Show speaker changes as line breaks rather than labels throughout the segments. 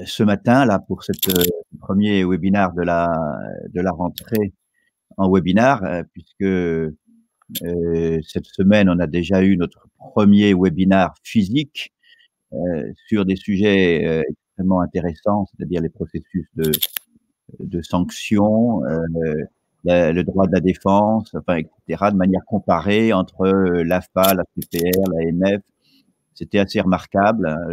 ce matin là pour cette, premier webinaire de la rentrée en webinar, puisque, cette semaine, on a déjà eu notre premier webinaire physique, sur des sujets, extrêmement intéressants, c'est-à-dire les processus de sanctions, le droit de la défense, enfin et cetera, de manière comparée entre, l'AFPA, la CPR, l'AMF. C'était assez remarquable, hein,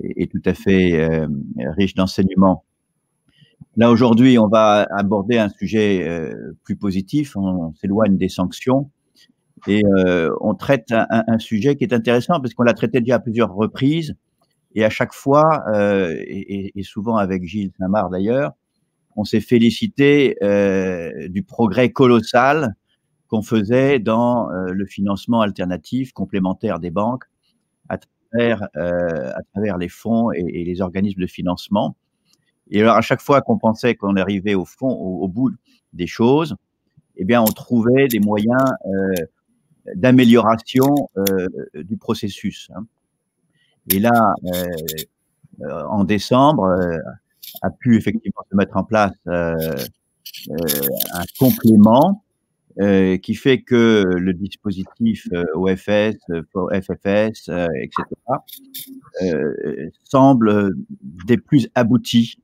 et tout à fait, riche d'enseignements. Là, aujourd'hui, on va aborder un sujet, plus positif. On s'éloigne des sanctions et on traite un sujet qui est intéressant parce qu'on l'a traité déjà à plusieurs reprises et à chaque fois, et souvent avec Gilles Saint-Marc d'ailleurs, on s'est félicité, du progrès colossal qu'on faisait dans, le financement alternatif complémentaire des banques à à travers les fonds et les organismes de financement. Et alors, à chaque fois qu'on pensait qu'on arrivait au fond, au bout des choses, eh bien, on trouvait des moyens, d'amélioration, du processus, hein. Et là, en décembre, a pu effectivement se mettre en place, un complément, qui fait que le dispositif, OFS, FFS, et cetera, semble des plus aboutis,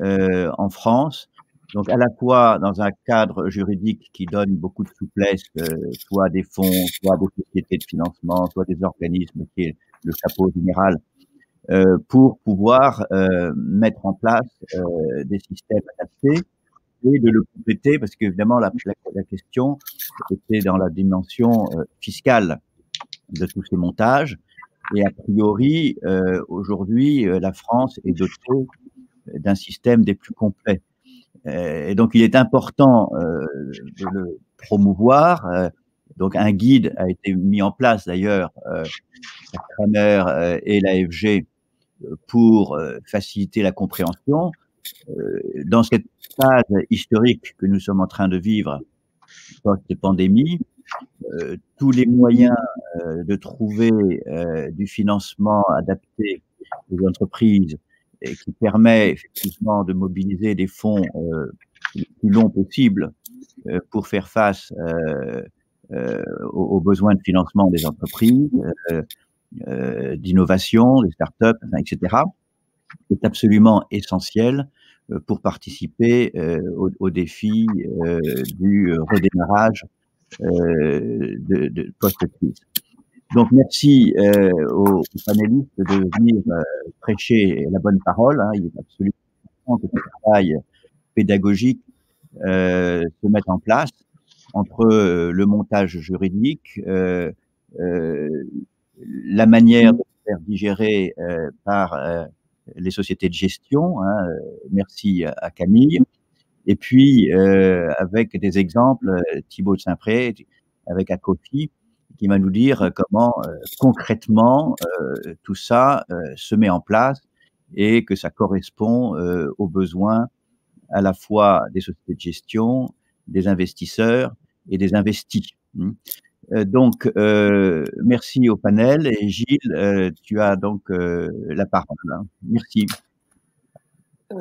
en France. Donc à la fois dans un cadre juridique qui donne beaucoup de souplesse, soit à des fonds, soit à des sociétés de financement, soit des organismes qui est le chapeau général, pour pouvoir, mettre en place, des systèmes adaptés et de le compléter parce qu'évidemment la question était dans la dimension, fiscale de tous ces montages et a priori, aujourd'hui, la France est dotée d'un système des plus complets. Et donc il est important, de le promouvoir, donc un guide a été mis en place d'ailleurs, par Kramer, et l'AFG, pour, faciliter la compréhension. Dans cette phase historique que nous sommes en train de vivre, post-pandémie, tous les moyens, de trouver, du financement adapté aux entreprises et qui permet effectivement de mobiliser des fonds, le plus long possible, pour faire face, aux besoins de financement des entreprises, d'innovation, des startups, enfin et cetera, est absolument essentiel, pour participer, au défi, du redémarrage, de post-crise. Donc merci, aux panélistes de venir, prêcher la bonne parole, hein. Il est absolument important que ce travail pédagogique, se mette en place entre, le montage juridique, la manière de faire digérer, par, les sociétés de gestion, hein, merci à Camille. Et puis, avec des exemples, Thibault de Saint-Pré, avec Acopi, qui va nous dire comment, concrètement, tout ça, se met en place et que ça correspond, aux besoins à la fois des sociétés de gestion, des investisseurs et des investis. Mmh. Donc, merci au panel et Gilles, tu as donc, la parole, hein. Merci.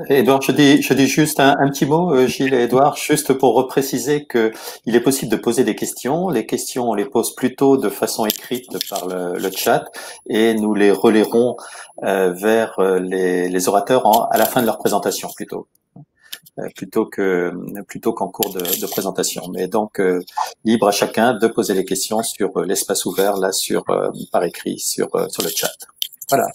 Édouard, je dis juste un petit mot, Gilles et Édouard, juste pour repréciser que il est possible de poser des questions. Les questions, on les pose plutôt de façon écrite par le chat et nous les relayerons vers les orateurs à la fin de leur présentation plutôt qu'en cours de présentation. Mais donc libre à chacun de poser les questions sur l'espace ouvert là par écrit sur le chat. Voilà.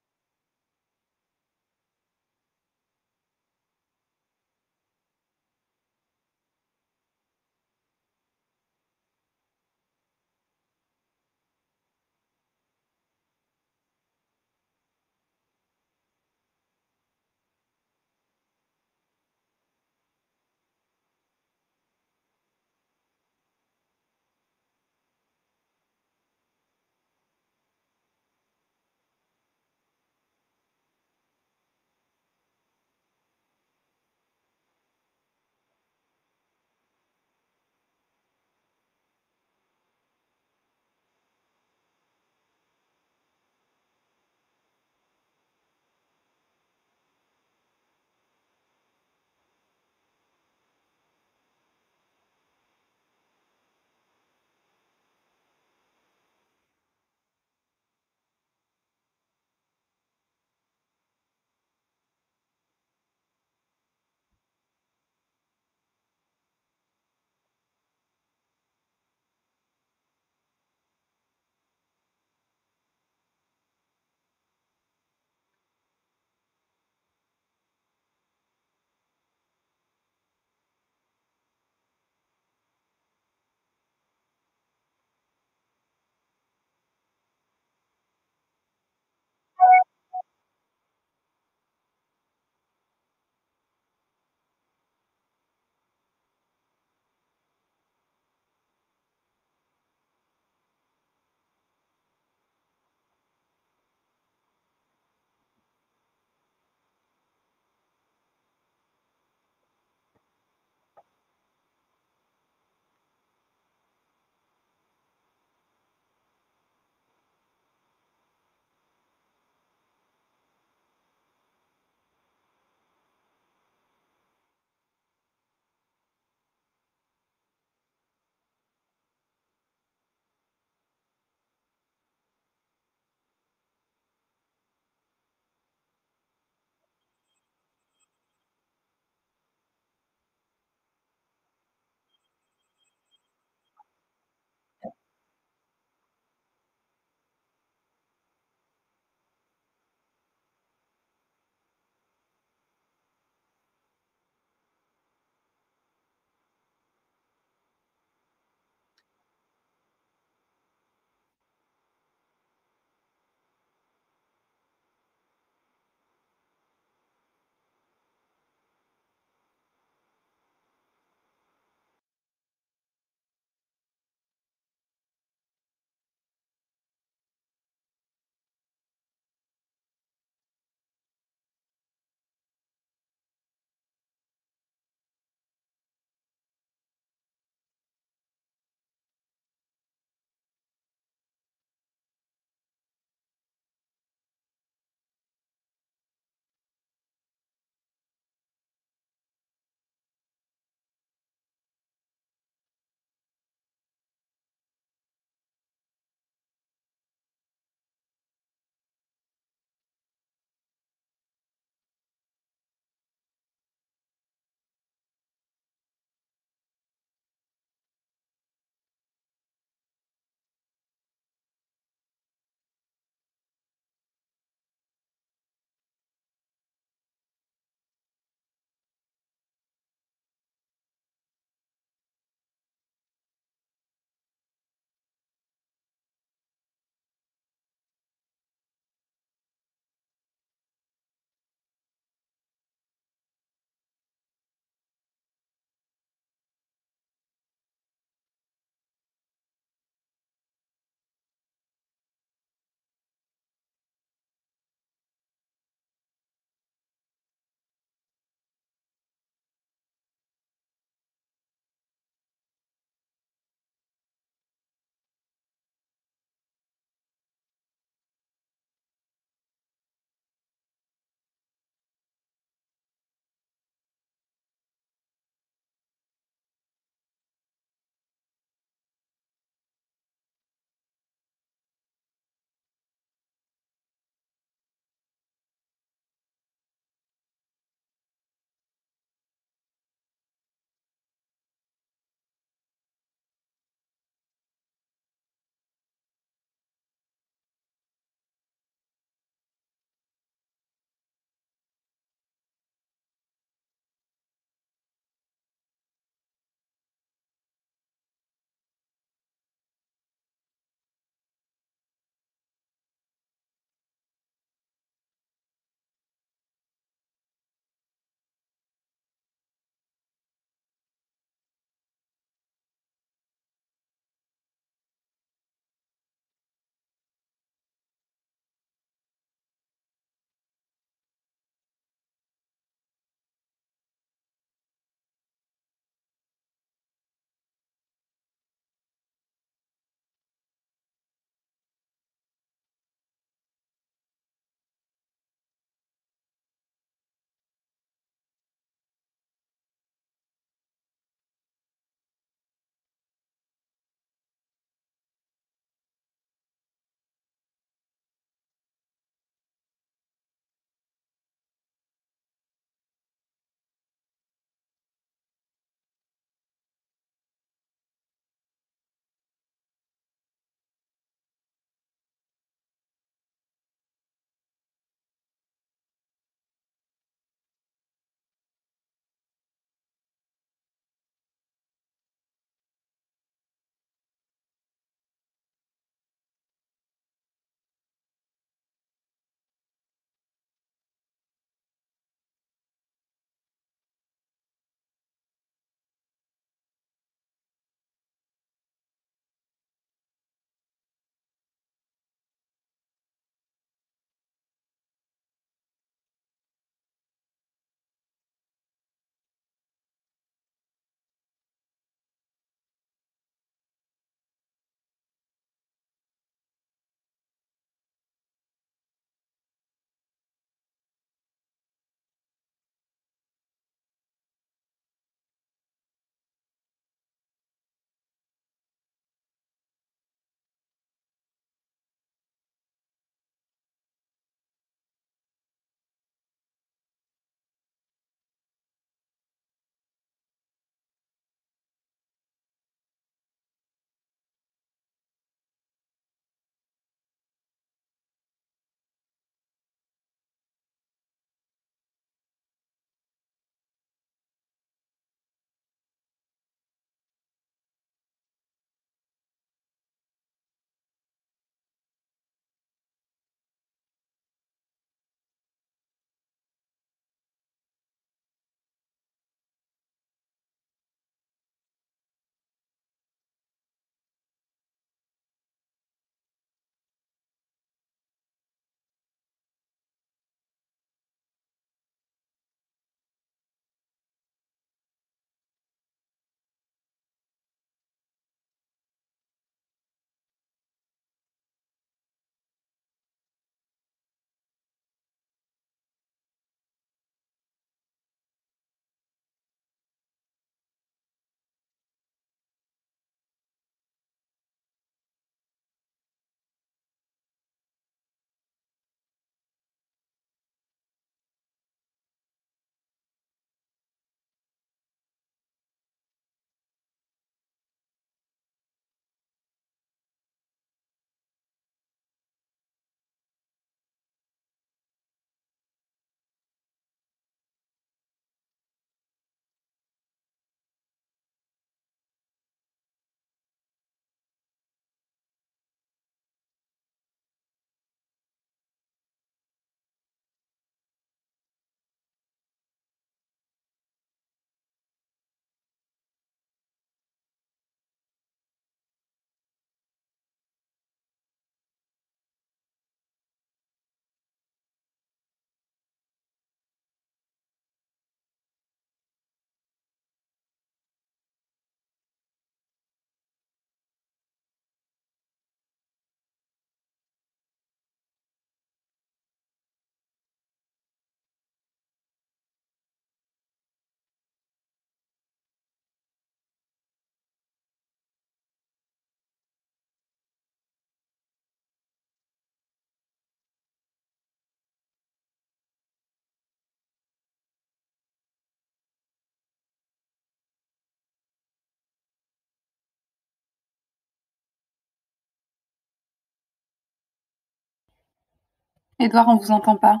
Edouard, on vous entend pas.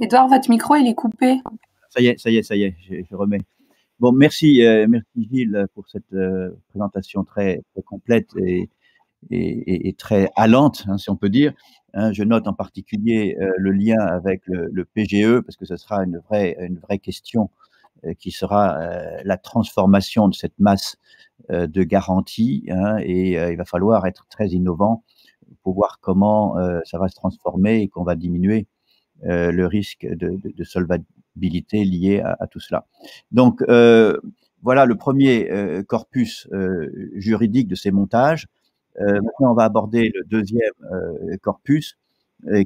Edouard, votre micro, il est coupé.
Ça y est, je remets. Bon, merci Gilles pour cette présentation très complète et très allante, hein, si on peut dire. Hein, je note en particulier le lien avec le PGE, parce que ce sera une vraie question qui sera la transformation de cette masse de garanties, hein, et il va falloir être très innovant pour voir comment ça va se transformer et qu'on va diminuer le risque de solvabilité lié à tout cela. Donc, voilà le premier corpus juridique de ces montages. Maintenant, on va aborder le deuxième corpus,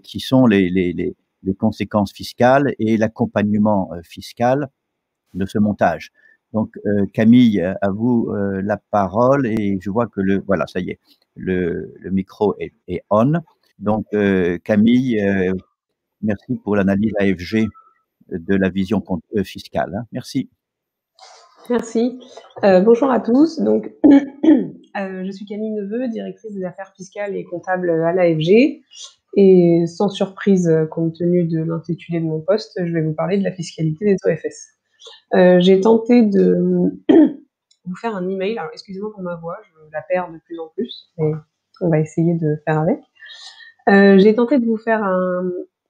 qui sont les conséquences fiscales et l'accompagnement fiscal de ce montage. Donc, Camille, à vous la parole, et je vois que voilà, ça y est, le micro est on. Donc, Camille, merci pour l'analyse AFG de la vision fiscale. Hein. Merci.
Merci. Bonjour à tous. Donc, je suis Camille Neveu, directrice des affaires fiscales et comptables à l'AFG. Et sans surprise, compte tenu de l'intitulé de mon poste, je vais vous parler de la fiscalité des OFS. J'ai tenté de vous faire un email. Alors, excusez-moi pour ma voix, je la perds de plus en plus, mais on va essayer de faire avec. J'ai tenté de vous faire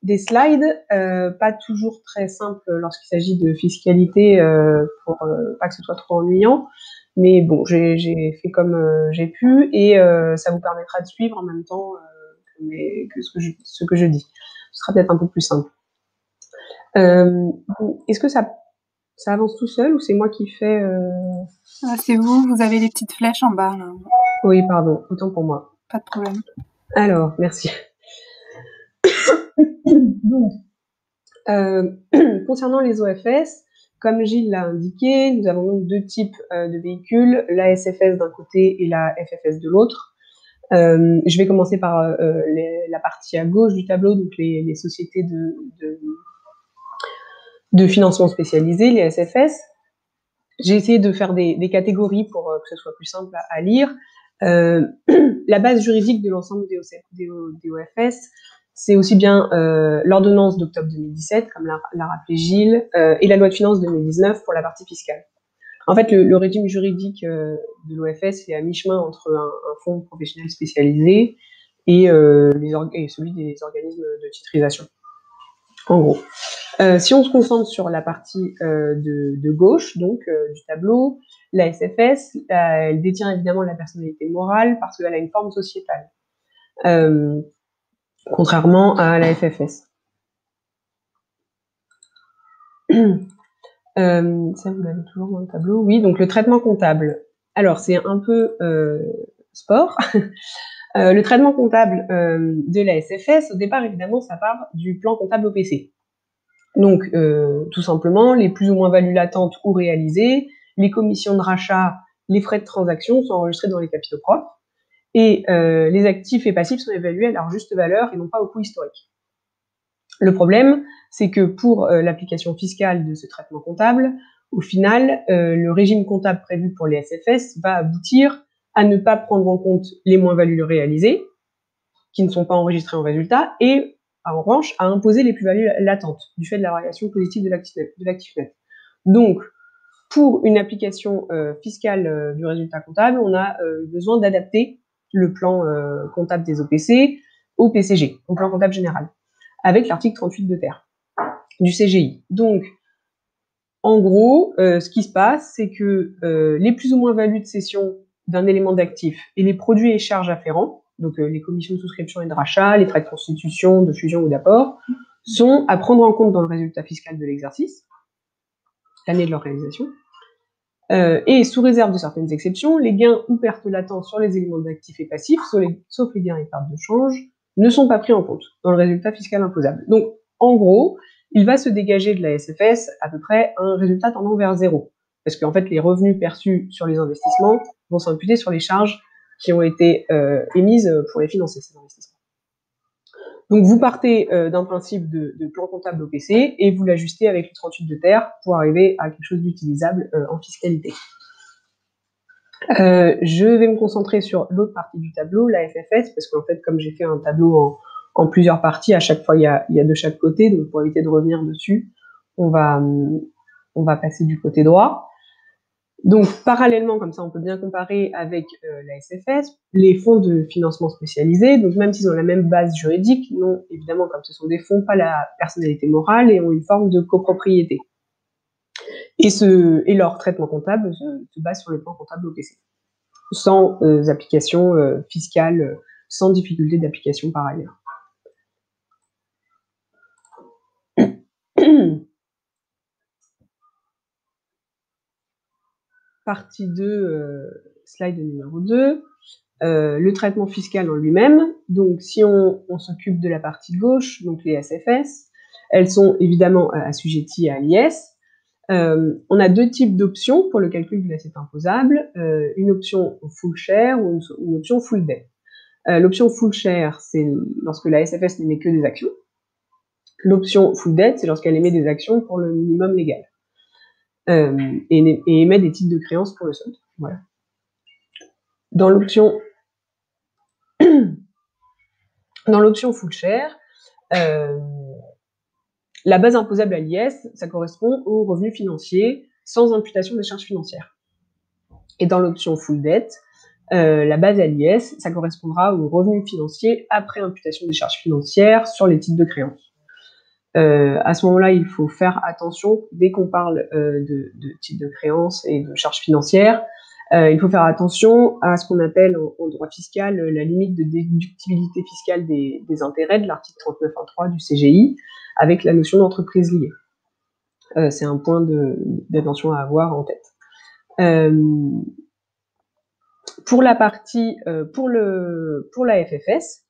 des slides, pas toujours très simples lorsqu'il s'agit de fiscalité, pour pas que ce soit trop ennuyant. Mais bon, j'ai fait comme j'ai pu, et ça vous permettra de suivre en même temps que ce que je dis. Ce sera peut-être un peu plus simple. Est-ce que ça avance tout seul, ou c'est moi qui fais
C'est vous avez les petites flèches en bas, là.
Oui, pardon, autant pour moi.
Pas de problème.
Alors, merci. Donc, concernant les OFS, comme Gilles l'a indiqué, nous avons donc deux types de véhicules, la SFS d'un côté et la FFS de l'autre. Je vais commencer par la partie à gauche du tableau, donc les sociétés de financement spécialisé, les SFS. J'ai essayé de faire des catégories pour que ce soit plus simple à lire. La base juridique de l'ensemble des OFS, c'est aussi bien l'ordonnance d'octobre 2017, comme l'a rappelé Gilles, et la loi de finances 2019 pour la partie fiscale. En fait, le régime juridique de l'OFS est à mi-chemin entre un fonds professionnel spécialisé et celui des organismes de titrisation. En gros. Si on se concentre sur la partie de gauche, donc du tableau, la SFS, elle détient évidemment la personnalité morale parce qu'elle a une forme sociétale, contrairement à la FFS. Ça, vous l'avez toujours dans le tableau. Oui, donc le traitement comptable. Alors, c'est un peu sport. Le traitement comptable de la SFS, au départ, évidemment, ça part du plan comptable OPC. Donc, tout simplement, les plus ou moins values latentes ou réalisées, les commissions de rachat, les frais de transaction sont enregistrés dans les capitaux propres, et les actifs et passifs sont évalués à leur juste valeur et non pas au coût historique. Le problème, c'est que pour l'application fiscale de ce traitement comptable, au final, le régime comptable prévu pour les SFS va aboutir à ne pas prendre en compte les moins-values réalisées, qui ne sont pas enregistrées en résultat, et en revanche, à imposer les plus-values latentes, du fait de la variation positive de l'actif net. Donc, pour une application fiscale du résultat comptable, on a besoin d'adapter le plan comptable des OPC au PCG, au plan comptable général, avec l'article 38 de terre du CGI. Donc, en gros, ce qui se passe, c'est que les plus ou moins values de cession d'un élément d'actif et les produits et charges afférents, donc les commissions de souscription et de rachat, les frais de constitution, de fusion ou d'apport, sont à prendre en compte dans le résultat fiscal de l'exercice, l'année de leur réalisation. Et sous réserve de certaines exceptions, les gains ou pertes latentes sur les éléments d'actifs et passifs, sauf les gains et pertes de change, ne sont pas pris en compte dans le résultat fiscal imposable. Donc, en gros, il va se dégager de la SFS à peu près un résultat tendant vers zéro. Parce qu'en fait, les revenus perçus sur les investissements vont s'imputer sur les charges qui ont été émises pour les financer, ces investissements. Donc, vous partez d'un principe de plan comptable OPC et vous l'ajustez avec le 38 de terre pour arriver à quelque chose d'utilisable en fiscalité. Je vais me concentrer sur l'autre partie du tableau, la FFS, parce qu'en fait, comme j'ai fait un tableau en plusieurs parties, à chaque fois il y a de chaque côté, donc pour éviter de revenir dessus, on va passer du côté droit. Donc, parallèlement, comme ça, on peut bien comparer avec la SFS, les fonds de financement spécialisés, donc même s'ils ont la même base juridique, n'ont évidemment, comme ce sont des fonds, pas la personnalité morale et ont une forme de copropriété. Et leur traitement comptable se base sur le plan comptable OPC, sans application fiscale, sans difficulté d'application par ailleurs. Partie 2, slide numéro 2. Le traitement fiscal en lui-même. Donc, si on s'occupe de la partie gauche, donc les SFS, elles sont évidemment assujetties à l'IS. On a deux types d'options pour le calcul de l'assiette imposable, une option full share ou une option full debt. L'option full share, c'est lorsque la SFS n'émet que des actions. L'option full debt, c'est lorsqu'elle émet des actions pour le minimum légal. Et émet des titres de créance pour le solde. Voilà. Dans l'option full share, la base imposable à l'IS, ça correspond aux revenus financiers sans imputation des charges financières. Et dans l'option full debt, la base à l'IS, ça correspondra aux revenus financiers après imputation des charges financières sur les titres de créance. À ce moment-là, il faut faire attention, dès qu'on parle de titres de créance et de charges financières, il faut faire attention à ce qu'on appelle en droit fiscal la limite de déductibilité fiscale des intérêts de l'article 39.1.3 du CGI, avec la notion d'entreprise liée. C'est un point d'attention à avoir en tête. Pour la partie, pour la FFS,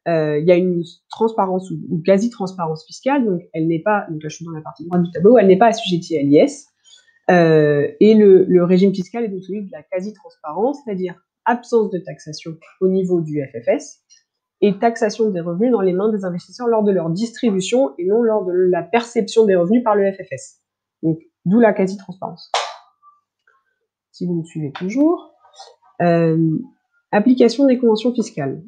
il y a une transparence ou quasi-transparence fiscale, donc elle n'est pas, donc là je suis dans la partie droite du tableau, elle n'est pas assujettie à l'IS. Et le régime fiscal est donc celui de la quasi-transparence, c'est-à-dire absence de taxation au niveau du FFS et taxation des revenus dans les mains des investisseurs lors de leur distribution et non lors de la perception des revenus par le FFS. Donc, d'où la quasi-transparence. Si vous me suivez toujours. Application des conventions fiscales.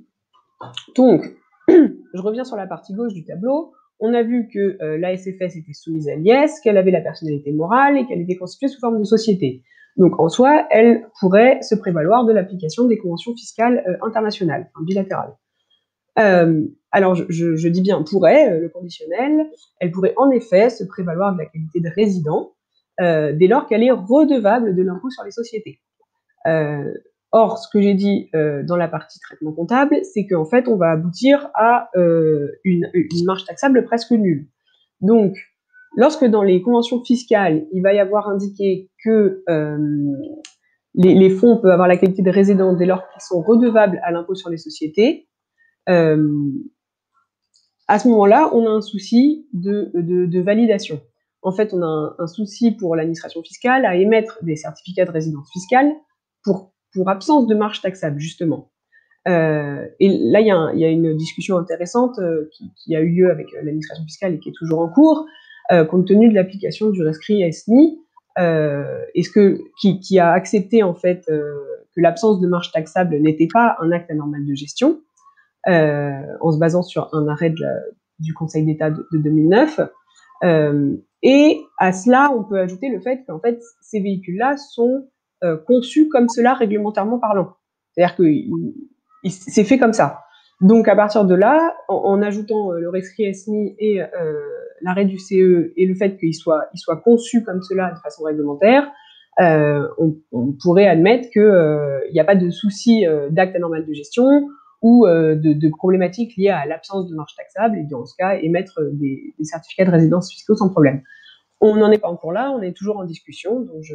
Donc, je reviens sur la partie gauche du tableau. On a vu que la SFS était soumise à l'IS, qu'elle avait la personnalité morale et qu'elle était constituée sous forme de société. Donc, en soi, elle pourrait se prévaloir de l'application des conventions fiscales internationales, bilatérales. Alors, je dis bien pourrait, le conditionnel, elle pourrait en effet se prévaloir de la qualité de résident dès lors qu'elle est redevable de l'impôt sur les sociétés. Or, ce que j'ai dit dans la partie traitement comptable, c'est qu'en fait, on va aboutir à une marge taxable presque nulle. Donc, lorsque dans les conventions fiscales, il va y avoir indiqué que les fonds peuvent avoir la qualité de résident dès lors qu'ils sont redevables à l'impôt sur les sociétés, à ce moment-là, on a un souci de validation. En fait, on a un souci pour l'administration fiscale à émettre des certificats de résidence fiscale pour absence de marge taxable, justement. Et là, il y a une discussion intéressante qui a eu lieu avec l'administration fiscale et qui est toujours en cours, compte tenu de l'application du rescrit SNI, qui a accepté en fait que l'absence de marge taxable n'était pas un acte anormal de gestion, en se basant sur un arrêt du Conseil d'État de 2009. Et à cela, on peut ajouter le fait qu'en fait, ces véhicules-là sont conçus comme cela réglementairement parlant. C'est-à-dire que c'est fait comme ça. Donc, à partir de là, en ajoutant le rescrit SNI et l'arrêt du CE et le fait qu'il soit conçu comme cela de façon réglementaire, on pourrait admettre qu'il n'y a pas de souci d'acte anormal de gestion ou de problématiques liées à l'absence de marge taxable, et dans ce cas, émettre des certificats de résidence fiscaux sans problème. On n'en est pas encore là, on est toujours en discussion, donc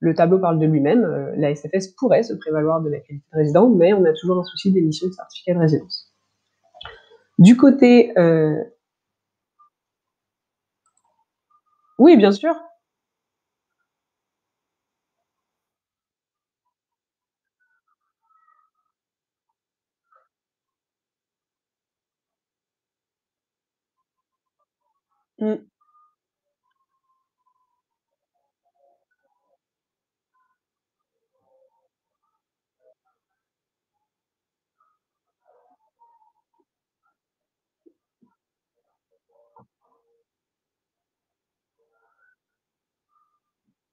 le tableau parle de lui-même, la SFS pourrait se prévaloir de la qualité de résident, mais on a toujours un souci d'émission de certificat de résidence. Du côté... Oui, bien sûr. Mm.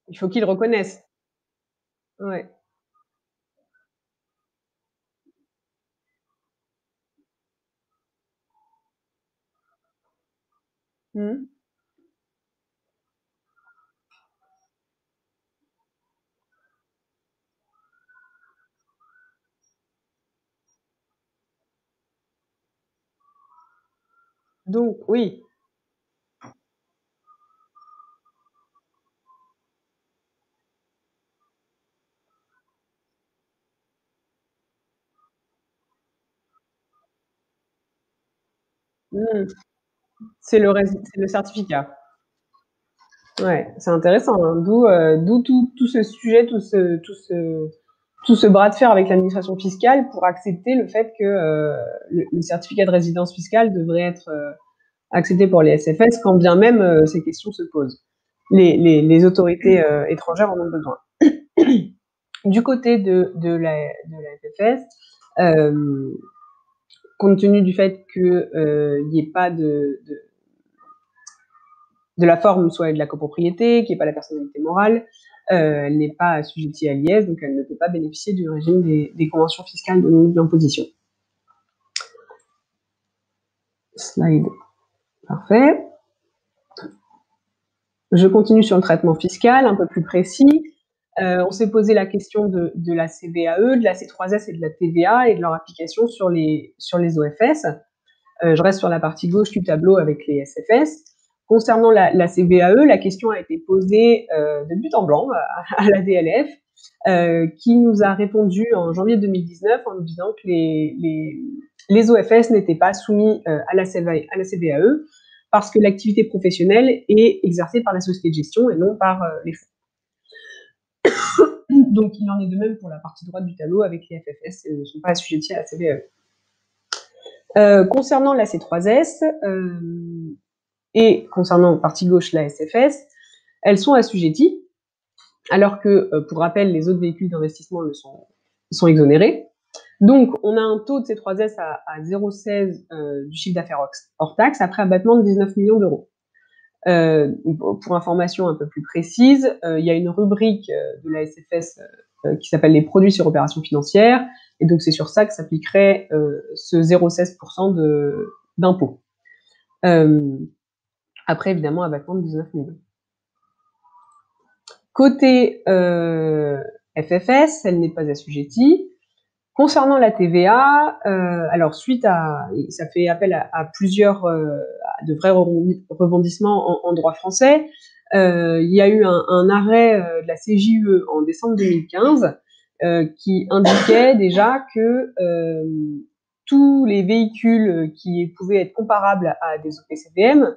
Il faut qu'ils le reconnaissent. Ouais. Mmh. Donc oui. Mmh. C'est le certificat. Ouais, c'est intéressant, hein. D'où tout ce sujet, tout ce bras de fer avec l'administration fiscale pour accepter le fait que le certificat de résidence fiscale devrait être accepté pour les SFS, quand bien même ces questions se posent. Les autorités étrangères en ont besoin. Du côté de la FFS, compte tenu du fait qu'il n'y ait pas de la forme, soit de la copropriété, qui n'est pas la personnalité morale, elle n'est pas assujettie à l'IS, donc elle ne peut pas bénéficier du régime des conventions fiscales de non-imposition. Slide. Parfait. Je continue sur le traitement fiscal, un peu plus précis. On s'est posé la question de la CVAE, de la C3S et de la TVA et de leur application sur les OFS. Je reste sur la partie gauche du tableau avec les SFS. Concernant la CVAE, la question a été posée de but en blanc à la DLF, qui nous a répondu en janvier 2019 en nous disant que les OFS n'étaient pas soumis à la CVAE parce que l'activité professionnelle est exercée par la société de gestion et non par les fonds. Donc il en est de même pour la partie droite du tableau avec les FFS, ne sont pas assujettis à la CVAE. Concernant la C3S et concernant partie gauche la SFS, elles sont assujetties, alors que, pour rappel, les autres véhicules d'investissement sont exonérés. Donc, on a un taux de C3S à 0,16 du chiffre d'affaires hors taxe, après abattement de 19 millions d'euros. Pour information un peu plus précise, il y a une rubrique de la SFS qui s'appelle les produits sur opération financière, et donc c'est sur ça que s'appliquerait ce 0,16% d'impôt. Après, évidemment, abattement de 19 millions. Côté FFS, elle n'est pas assujettie. Concernant la TVA, alors ça fait appel à plusieurs de vrais rebondissements en droit français. Il y a eu un arrêt de la CJUE en décembre 2015 qui indiquait déjà que tous les véhicules qui pouvaient être comparables à des OPCVM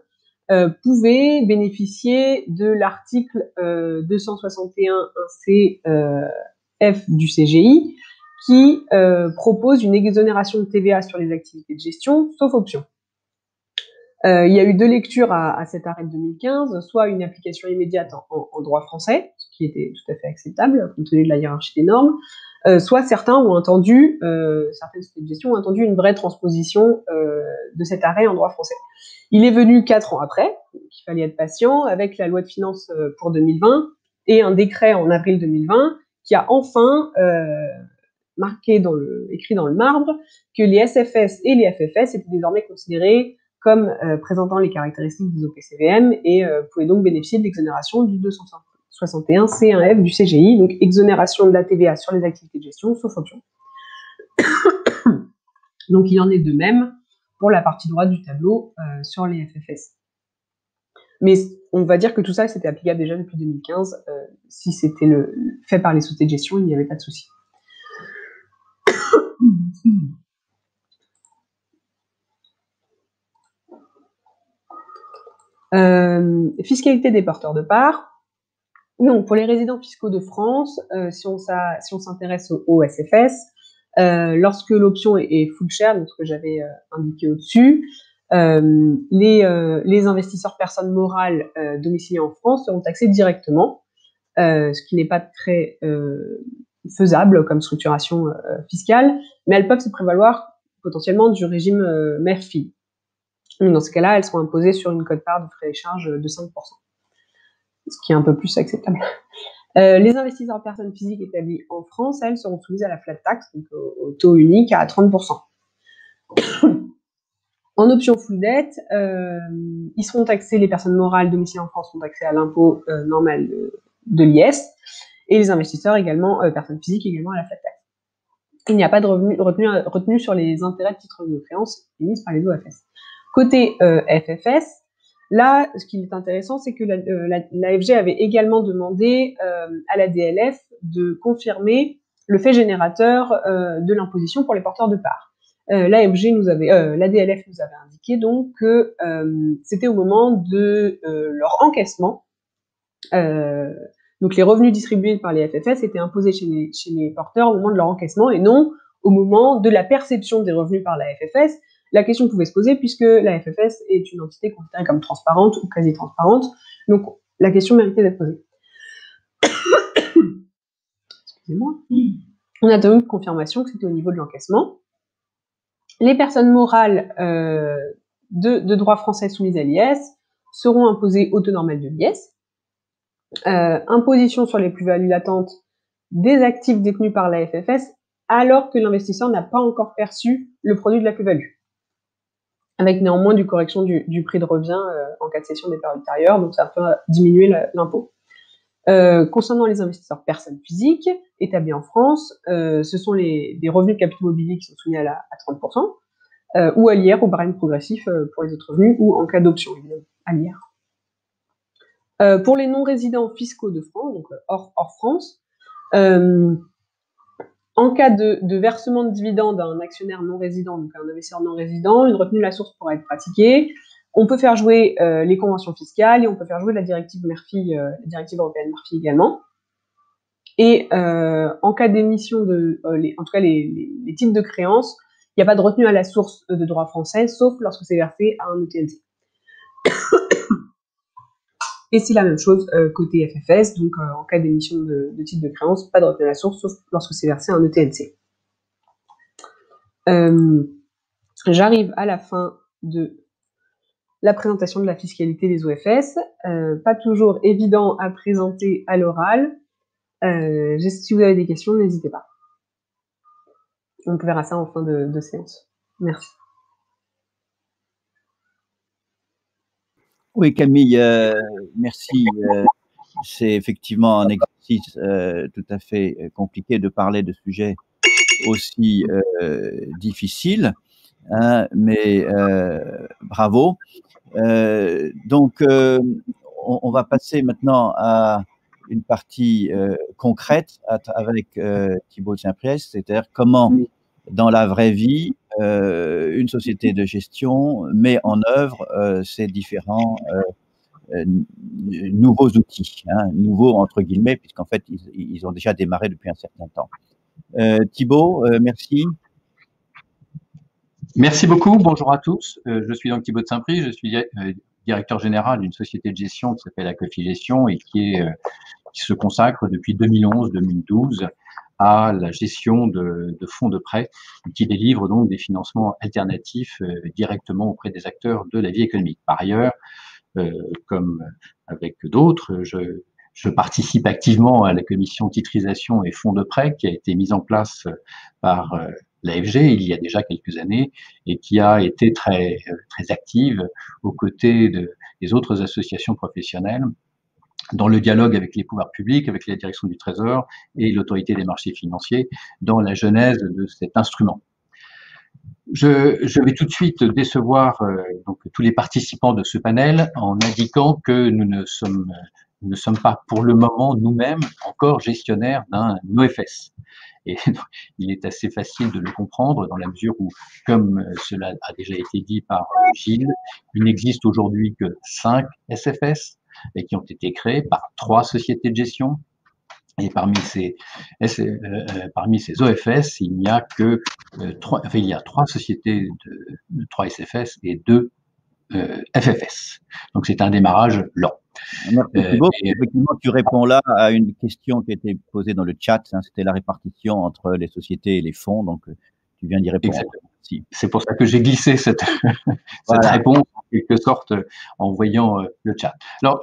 pouvaient bénéficier de l'article 261.1c F du CGI qui propose une exonération de TVA sur les activités de gestion, sauf option. Il y a eu deux lectures à cet arrêt de 2015, soit une application immédiate en droit français, ce qui était tout à fait acceptable, compte tenu de la hiérarchie des normes, soit certaines sociétés de gestion ont attendu une vraie transposition de cet arrêt en droit français. Il est venu 4 ans après, donc il fallait être patient, avec la loi de finances pour 2020 et un décret en avril 2020 qui a enfin écrit dans le marbre que les SFS et les FFS étaient désormais considérés comme présentant les caractéristiques des OPCVM et pouvaient donc bénéficier de l'exonération du 261C1F du CGI, donc exonération de la TVA sur les activités de gestion, sauf option. Donc il en est de même pour la partie droite du tableau sur les FFS. Mais on va dire que tout ça, c'était applicable déjà depuis 2015. Si c'était fait par les sociétés de gestion, il n'y avait pas de souci. Fiscalité des porteurs de parts. Donc, pour les résidents fiscaux de France, si on s'intéresse au SFS, lorsque l'option est full share, donc ce que j'avais indiqué au-dessus, les investisseurs personnes morales domiciliés en France seront taxés directement, ce qui n'est pas très faisable comme structuration fiscale, mais elles peuvent se prévaloir potentiellement du régime mère-fille. Dans ce cas-là, elles seront imposées sur une quote-part de frais et charges de 5%. ce qui est un peu plus acceptable. Les investisseurs personnes physiques établis en France, elles, seront soumises à la flat tax, donc au taux unique à 30%. En option full dette, ils seront taxés, les personnes morales domiciliées en France seront taxées à l'impôt normal de l'IS, et les investisseurs également, personnes physiques également à la flat tax. Il n'y a pas de retenue sur les intérêts de titres de créance émises par les OFS. Côté FFS, là, ce qui est intéressant, c'est que l'AFG avait également demandé à la DLF de confirmer le fait générateur de l'imposition pour les porteurs de parts. La DLF nous avait indiqué donc que c'était au moment de leur encaissement. Donc les revenus distribués par les FFS étaient imposés chez les porteurs au moment de leur encaissement et non au moment de la perception des revenus par la FFS. La question pouvait se poser puisque la FFS est une entité considérée comme transparente ou quasi transparente. Donc la question méritait d'être posée. Excusez-moi. On a donc confirmation que c'était au niveau de l'encaissement. Les personnes morales de droit français soumises à l'IS seront imposées au taux normal de l'IS. Imposition sur les plus-values latentes des actifs détenus par la FFS alors que l'investisseur n'a pas encore perçu le produit de la plus-value. Avec néanmoins du correction du prix de revient en cas de cession des parts ultérieures, donc ça peut diminuer l'impôt. Concernant les investisseurs personnes physiques établis en France, ce sont des revenus de capitaux mobiliers qui sont soumis à 30%, ou à l'IR, au barème progressif pour les autres revenus, ou en cas d'option, évidemment, à l'IR. Pour les non-résidents fiscaux de France, donc hors France, en cas de versement de dividendes d'un actionnaire non-résident, donc un investisseur non-résident, une retenue de la source pourra être pratiquée. On peut faire jouer les conventions fiscales et on peut faire jouer la directive Murphy, la directive européenne Murphy également. Et en cas d'émission en tout cas les titres de créance, il n'y a pas de retenue à la source de droit français, sauf lorsque c'est versé à un ETNC. Et c'est la même chose côté FFS, donc en cas d'émission de titres de créance, pas de retenue à la source, sauf lorsque c'est versé à un ETNC. J'arrive à la fin de la présentation de la fiscalité des OFS. Pas toujours évident à présenter à l'oral. Si vous avez des questions, n'hésitez pas. On verra ça en fin de séance. Merci.
Oui, Camille, merci. C'est effectivement un exercice tout à fait compliqué de parler de sujets aussi difficiles, hein, mais bravo. Donc, on va passer maintenant à une partie concrète avec Thibaut de Saint-Priest, c'est-à-dire comment, dans la vraie vie, une société de gestion met en œuvre ces différents nouveaux outils, hein, nouveaux entre guillemets, puisqu'en fait, ils ont déjà démarré depuis un certain temps. Thibaut, merci.
Merci beaucoup, bonjour à tous. Je suis donc Thibaut de Saint-Priest, je suis directeur général d'une société de gestion qui s'appelle Acofi Gestion et qui se consacre depuis 2011-2012 à la gestion de fonds de prêt qui délivrent donc des financements alternatifs directement auprès des acteurs de la vie économique. Par ailleurs, comme avec d'autres, je participe activement à la commission titrisation et fonds de prêt qui a été mise en place par l'AFG il y a déjà quelques années et qui a été très active aux côtés des autres associations professionnelles dans le dialogue avec les pouvoirs publics, avec la direction du Trésor et l'autorité des marchés financiers dans la genèse de cet instrument. Je vais tout de suite décevoir donc tous les participants de ce panel en indiquant que nous ne sommes pas pour le moment nous-mêmes encore gestionnaires d'un OFS. Et il est assez facile de le comprendre dans la mesure où, comme cela a déjà été dit par Gilles, il n'existe aujourd'hui que 5 SFS et qui ont été créés par 3 sociétés de gestion. Et parmi ces OFS, il n'y a que 3 sociétés de 3 SFS et 2 FFS. Donc c'est un démarrage lent.
Merci Thibaut. Effectivement, tu réponds là à une question qui a été posée dans le chat. Hein, c'était la répartition entre les sociétés et les fonds. Donc Tu viens d'y répondre.
Exactement. C'est pour ça que j'ai glissé cette
Voilà.
réponse, en quelque sorte, en voyant le chat. Alors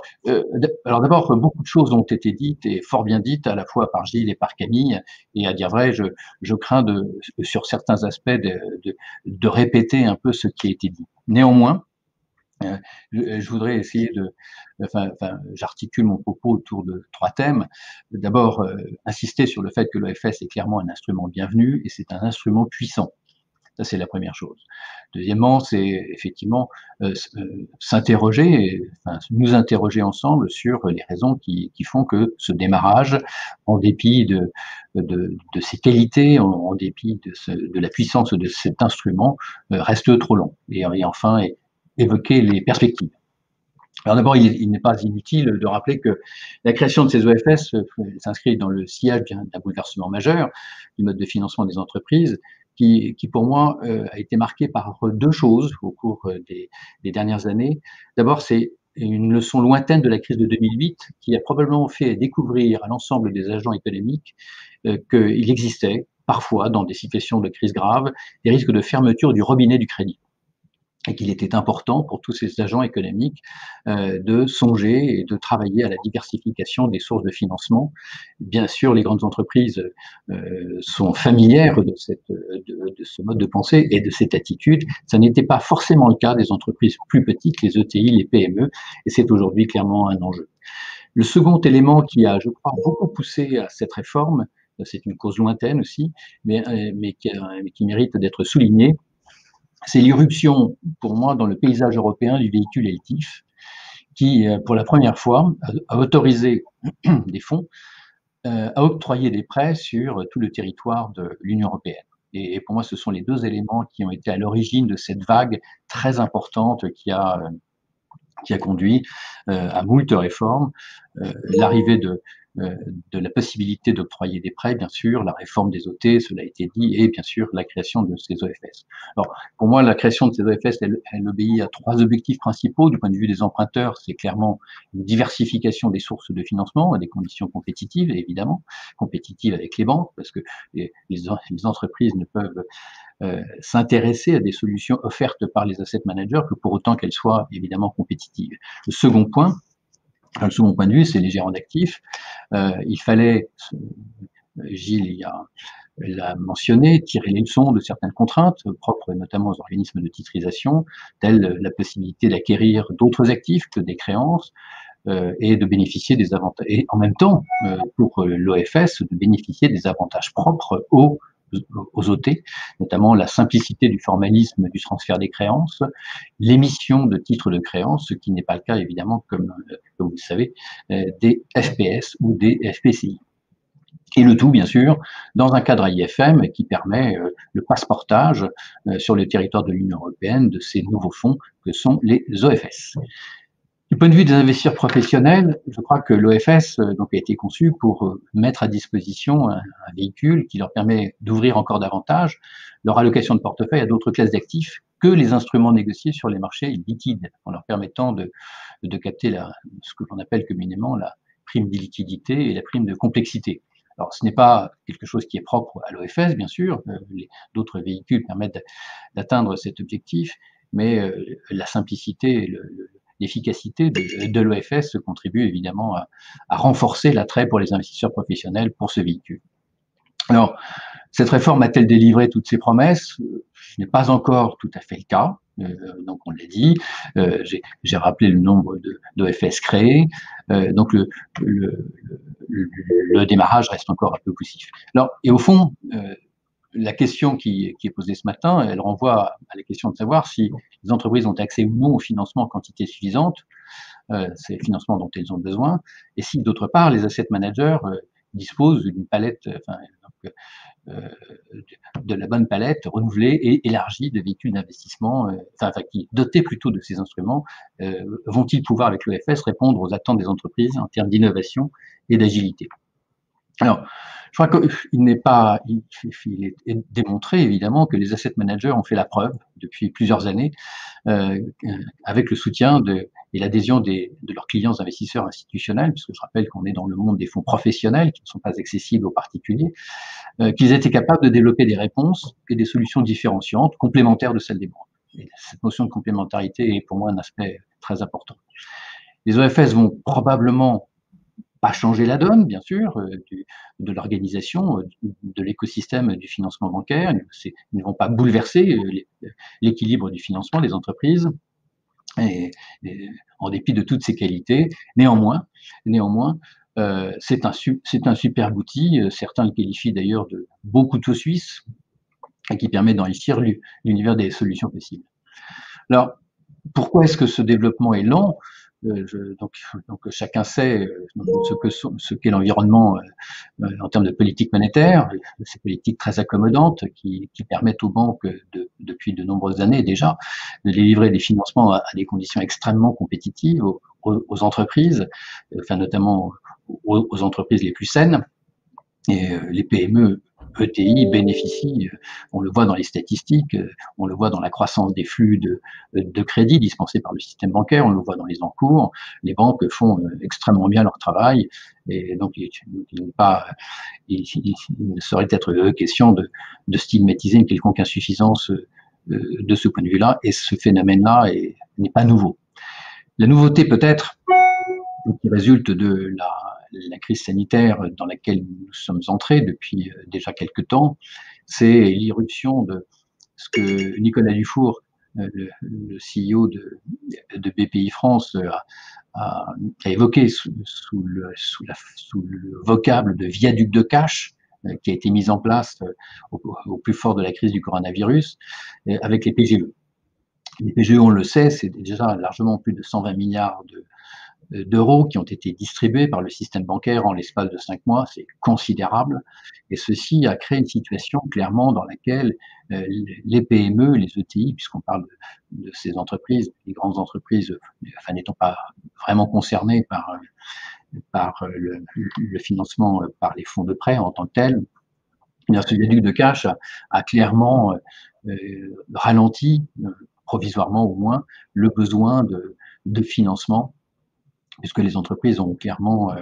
d'abord, beaucoup de choses ont été dites, et fort bien dites, à la fois par Gilles et par Camille, et à dire vrai, je crains sur certains aspects de répéter un peu ce qui a été dit. Néanmoins, je voudrais essayer j'articule mon propos autour de 3 thèmes. D'abord, insister sur le fait que l'OFS est clairement un instrument bienvenu, et c'est un instrument puissant. Ça, c'est la première chose. Deuxièmement, c'est effectivement s'interroger, nous interroger ensemble sur les raisons qui font que ce démarrage, en dépit de ses qualités, en dépit de la puissance de cet instrument, reste trop long. Et enfin, évoquer les perspectives. Alors d'abord, il n'est pas inutile de rappeler que la création de ces OFS s'inscrit dans le sillage d'un bouleversement majeur du mode de financement des entreprises, qui pour moi a été marqué par 2 choses au cours des dernières années. D'abord, c'est une leçon lointaine de la crise de 2008 qui a probablement fait découvrir à l'ensemble des agents économiques qu'il existait parfois, dans des situations de crise grave, des risques de fermeture du robinet du crédit, et qu'il était important pour tous ces agents économiques de songer et de travailler à la diversification des sources de financement. Bien sûr, les grandes entreprises sont familières de ce mode de pensée et de cette attitude. Ça n'était pas forcément le cas des entreprises plus petites, les ETI, les PME, et c'est aujourd'hui clairement un enjeu. Le second élément qui a, je crois, beaucoup poussé à cette réforme, c'est une cause lointaine aussi, mais qui mérite d'être soulignée, c'est l'irruption, pour moi, dans le paysage européen du véhicule électif, qui, pour la première fois, a autorisé des fonds à octroyer des prêts sur tout le territoire de l'Union européenne. Et pour moi, ce sont les 2 éléments qui ont été à l'origine de cette vague très importante qui a conduit à moult réformes, l'arrivée de la possibilité d'octroyer des prêts, bien sûr, la réforme des OT, cela a été dit, et bien sûr la création de ces OFS. Alors, pour moi, la création de ces OFS, elle obéit à 3 objectifs principaux. Du point de vue des emprunteurs, c'est clairement une diversification des sources de financement à des conditions compétitives, évidemment, compétitives avec les banques, parce que les entreprises ne peuvent s'intéresser à des solutions offertes par les asset managers que pour autant qu'elles soient évidemment compétitives. Le second point de vue, c'est les gérants d'actifs. Il fallait, Gilles l'a mentionné, tirer les leçons de certaines contraintes propres notamment aux organismes de titrisation, telles la possibilité d'acquérir d'autres actifs que des créances, et de bénéficier des avantages, et en même temps, pour l'OFS, de bénéficier des avantages propres aux OT, notamment la simplicité du formalisme du transfert des créances, l'émission de titres de créances, ce qui n'est pas le cas évidemment, comme vous le savez, des FPS ou des FPCI. Et le tout, bien sûr, dans un cadre AIFM qui permet le passeportage sur le territoire de l'Union européenne de ces nouveaux fonds que sont les OFS. Du point de vue des investisseurs professionnels, je crois que l'OFS a été conçu pour mettre à disposition un véhicule qui leur permet d'ouvrir encore davantage leur allocation de portefeuille à d'autres classes d'actifs que les instruments négociés sur les marchés liquides, en leur permettant de capter ce que l'on appelle communément la prime d'illiquidité et la prime de complexité. Alors, ce n'est pas quelque chose qui est propre à l'OFS, bien sûr, d'autres véhicules permettent d'atteindre cet objectif, mais la simplicité, l'efficacité de l'OFS contribue évidemment à renforcer l'attrait pour les investisseurs professionnels pour ce véhicule. Alors, cette réforme a-t-elle délivré toutes ses promesses? Ce n'est pas encore tout à fait le cas. Donc, on l'a dit, j'ai rappelé le nombre d'OFS créés. Donc, le démarrage reste encore un peu poussif. Alors, et au fond, la question qui est posée ce matin, elle renvoie à la question de savoir si les entreprises ont accès ou non au financement en quantité suffisante, c'est le financement dont elles ont besoin, et si d'autre part les asset managers disposent d'une palette, de la bonne palette renouvelée et élargie de véhicules d'investissement, qui dotés plutôt de ces instruments, vont-ils pouvoir avec l'OFS répondre aux attentes des entreprises en termes d'innovation et d'agilité? Alors, je crois qu'il n'est pas, il est démontré évidemment que les asset managers ont fait la preuve depuis plusieurs années, avec le soutien et l'adhésion de leurs clients investisseurs institutionnels, puisque je rappelle qu'on est dans le monde des fonds professionnels qui ne sont pas accessibles aux particuliers, qu'ils étaient capables de développer des réponses et des solutions différenciantes, complémentaires de celles des banques. Et cette notion de complémentarité est pour moi un aspect très important. Les OFS vont probablement pas changer la donne, bien sûr, de l'organisation, de l'écosystème du financement bancaire. Ils ne vont pas bouleverser l'équilibre du financement des entreprises, et en dépit de toutes ces qualités. Néanmoins, c'est un superbe outil. Certains le qualifient d'ailleurs de beau couteau suisse, et qui permet d'enrichir l'univers des solutions possibles. Alors, pourquoi est-ce que ce développement est lent? Donc chacun sait ce qu'est l'environnement en termes de politique monétaire, ces politiques très accommodantes qui permettent aux banques depuis de nombreuses années déjà de délivrer des financements à des conditions extrêmement compétitives aux entreprises, enfin notamment aux entreprises les plus saines. Et les PME ETI bénéficient, on le voit dans les statistiques, on le voit dans la croissance des flux de crédits dispensés par le système bancaire, on le voit dans les encours. Les banques font extrêmement bien leur travail, et donc il ne saurait être question de stigmatiser une quelconque insuffisance de ce point de vue-là, et ce phénomène-là n'est pas nouveau. La nouveauté peut-être qui résulte de la crise sanitaire dans laquelle nous sommes entrés depuis déjà quelque temps, c'est l'irruption de ce que Nicolas Dufour, le CEO de BPI France, a évoqué sous le vocable de viaduc de cash qui a été mis en place au plus fort de la crise du coronavirus avec les PGE. Les PGE, on le sait, c'est déjà largement plus de 120 milliards d'euros qui ont été distribués par le système bancaire en l'espace de 5 mois, c'est considérable, et ceci a créé une situation clairement dans laquelle les PME, les ETI, puisqu'on parle de ces entreprises, les grandes entreprises, enfin n'étant pas vraiment concernées par le financement par les fonds de prêt en tant que tel, ce viaduc de cash a clairement ralenti, provisoirement au moins, le besoin de financement, puisque les entreprises ont clairement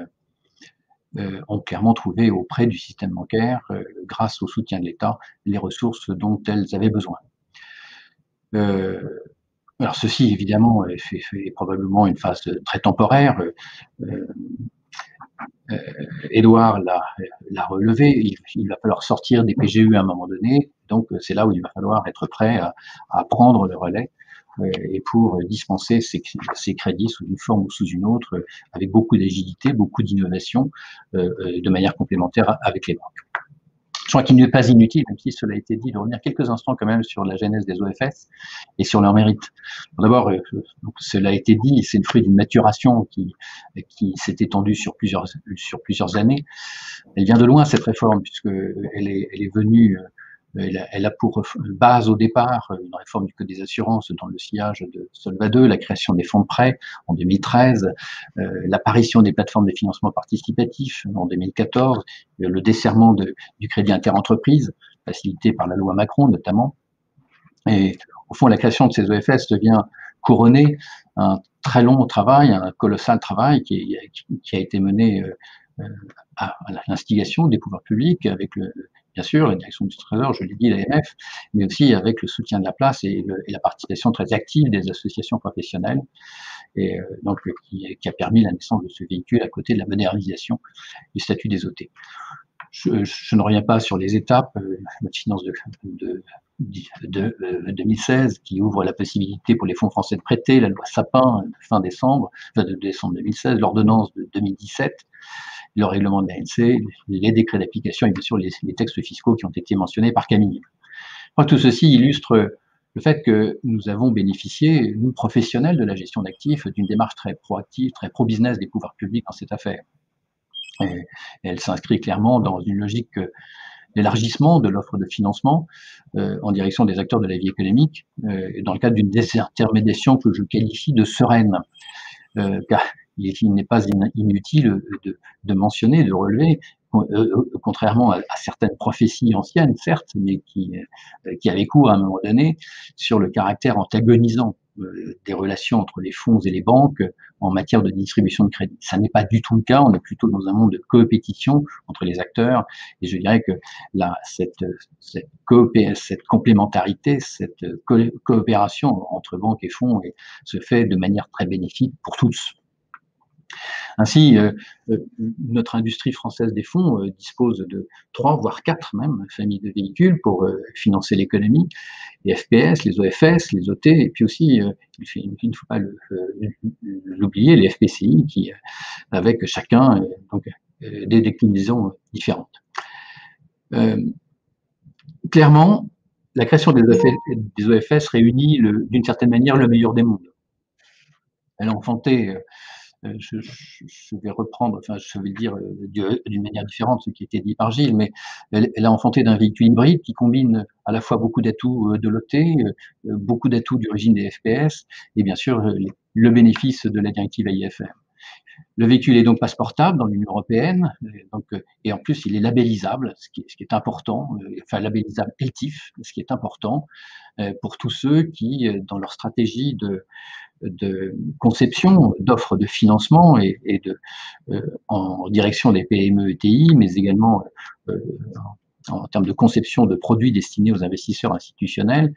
trouvé auprès du système bancaire, grâce au soutien de l'État, les ressources dont elles avaient besoin. Alors ceci, évidemment, est probablement une phase très temporaire. Édouard l'a relevé, il va falloir sortir des PGE à un moment donné, donc c'est là où il va falloir être prêt à prendre le relais et pour dispenser ces crédits sous une forme ou sous une autre, avec beaucoup d'agilité, beaucoup d'innovation, de manière complémentaire avec les banques. Je crois qu'il n'est pas inutile, même si cela a été dit, de revenir quelques instants quand même sur la genèse des OFS et sur leur mérite. D'abord, cela a été dit, c'est le fruit d'une maturation qui s'est étendue sur plusieurs années. Elle vient de loin, cette réforme, puisqu'elle est venue... Elle a pour base au départ une réforme du Code des assurances dans le sillage de Solva II, la création des fonds de prêt en 2013, l'apparition des plateformes de financement participatif en 2014, le desserrement du crédit interentreprise, facilité par la loi Macron notamment. Et au fond, la création de ces OFS vient couronner un très long travail, un colossal travail qui a été mené à l'instigation des pouvoirs publics avec bien sûr, la direction du Trésor, je l'ai dit, l'AMF, mais aussi avec le soutien de la place et la participation très active des associations professionnelles, et donc qui a permis la naissance de ce véhicule à côté de la modernisation du statut des OT. Je ne reviens pas sur les étapes, la loi de finances de 2016 qui ouvre la possibilité pour les fonds français de prêter, la loi Sapin de décembre 2016, l'ordonnance de 2017, le règlement de l'ANC, les décrets d'application et bien sûr les textes fiscaux qui ont été mentionnés par Camille. Je crois que tout ceci illustre le fait que nous avons bénéficié, nous professionnels de la gestion d'actifs, d'une démarche très proactive, très pro-business des pouvoirs publics dans cette affaire. Et elle s'inscrit clairement dans une logique d'élargissement de l'offre de financement en direction des acteurs de la vie économique, dans le cadre d'une désintermédiation que je qualifie de sereine. il n'est pas inutile de mentionner, de relever, contrairement à certaines prophéties anciennes, certes, mais qui avaient cours à un moment donné, sur le caractère antagonisant des relations entre les fonds et les banques en matière de distribution de crédit. Ça n'est pas du tout le cas, on est plutôt dans un monde de coopétition entre les acteurs, et je dirais que cette complémentarité, cette coopération entre banques et fonds se fait de manière très bénéfique pour tous. Ainsi, notre industrie française des fonds dispose de 3, voire 4 même, familles de véhicules pour financer l'économie, les FPS, les OFS, les OT, et puis aussi, il ne faut pas l'oublier, les FPCI, qui, avec chacun donc, des déclinaisons différentes. Clairement, la création des OFS réunit d'une certaine manière le meilleur des mondes. Elle a enfanté je vais reprendre, enfin, je vais le dire d'une manière différente ce qui a été dit par Gilles, mais elle a enfanté d'un véhicule hybride qui combine à la fois beaucoup d'atouts de l'OT, beaucoup d'atouts du régime des FPS, et bien sûr le bénéfice de la directive AIFM. Le véhicule est donc passeportable dans l'Union européenne, et en plus il est labellisable, ce qui est important, enfin labellisable ELTIF, ce qui est important pour tous ceux qui, dans leur stratégie de conception d'offres de financement en direction des PME ETI, mais également en termes de conception de produits destinés aux investisseurs institutionnels,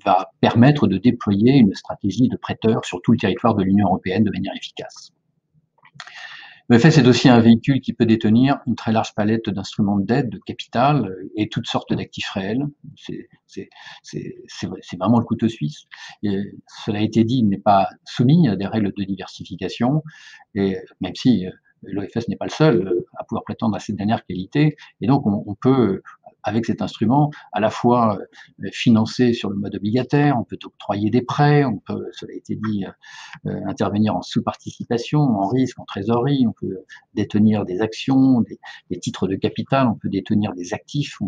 va permettre de déployer une stratégie de prêteur sur tout le territoire de l'Union européenne de manière efficace. L'EFS est aussi un véhicule qui peut détenir une très large palette d'instruments de dette, de capital et toutes sortes d'actifs réels. C'est vraiment le couteau suisse. Et cela a été dit, il n'est pas soumis à des règles de diversification, et même si l'OFS n'est pas le seul à pouvoir prétendre à cette dernière qualité. Et donc, on peut, avec cet instrument, à la fois financer sur le mode obligataire, on peut octroyer des prêts, on peut, cela a été dit, intervenir en sous-participation, en risque, en trésorerie, on peut détenir des actions, des titres de capital, on peut détenir des actifs,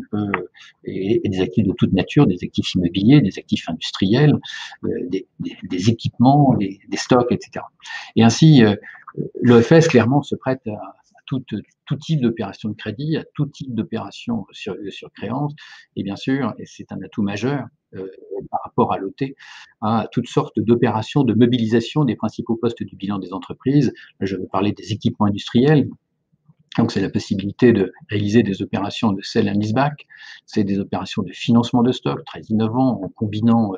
et des actifs de toute nature, des actifs immobiliers, des actifs industriels, des équipements, des stocks, etc. Et ainsi, l'OFS clairement se prête à tout type d'opération de crédit, à tout type d'opération sur créance, et bien sûr, et c'est un atout majeur par rapport à l'OT, à toutes sortes d'opérations de mobilisation des principaux postes du bilan des entreprises. Là, je veux parler des équipements industriels. Donc, c'est la possibilité de réaliser des opérations de sell and leaseback, c'est des opérations de financement de stock très innovants en combinant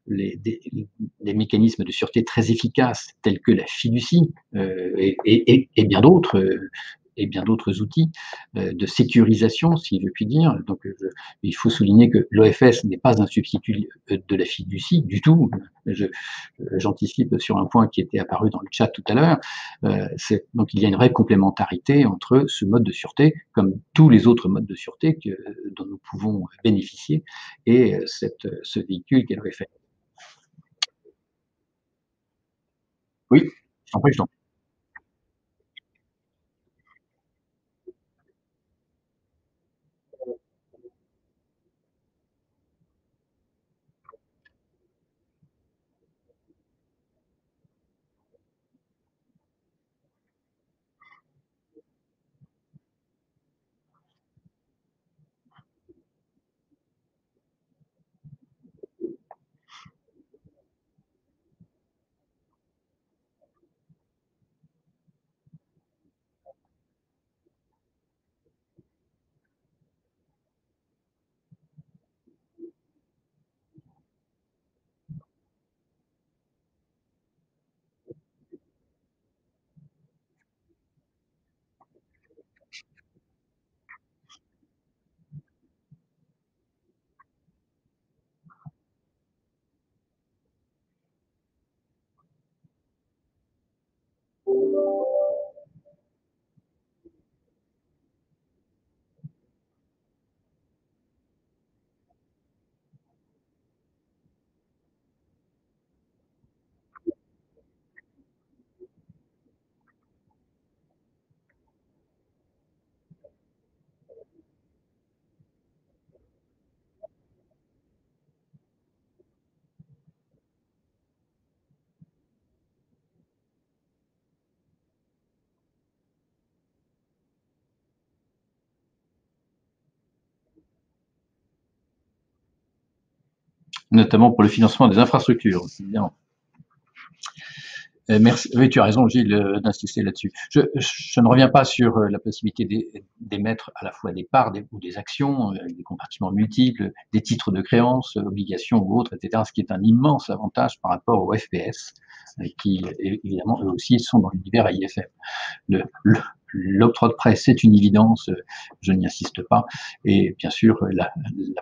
des mécanismes de sûreté très efficaces tels que la fiducie et bien d'autres outils de sécurisation, si je puis dire. Donc, il faut souligner que l'OFS n'est pas un substitut de la fiducie du tout. J'anticipe sur un point qui était apparu dans le chat tout à l'heure. Donc, il y a une vraie complémentarité entre ce mode de sûreté, comme tous les autres modes de sûreté dont nous pouvons bénéficier, et ce véhicule qu'est l'OFS. Oui, je t'en prie, je t'en prie. notamment pour le financement des infrastructures, évidemment. Merci. Oui, tu as raison, Gilles, d'insister là-dessus. Je ne reviens pas sur la possibilité d'émettre à la fois des parts ou des actions, des compartiments multiples, des titres de créance, obligations ou autres, etc., ce qui est un immense avantage par rapport aux FPS, qui, évidemment, eux aussi sont dans l'univers AIFM. L'octroi de prêt, c'est une évidence, je n'y insiste pas. Et bien sûr, la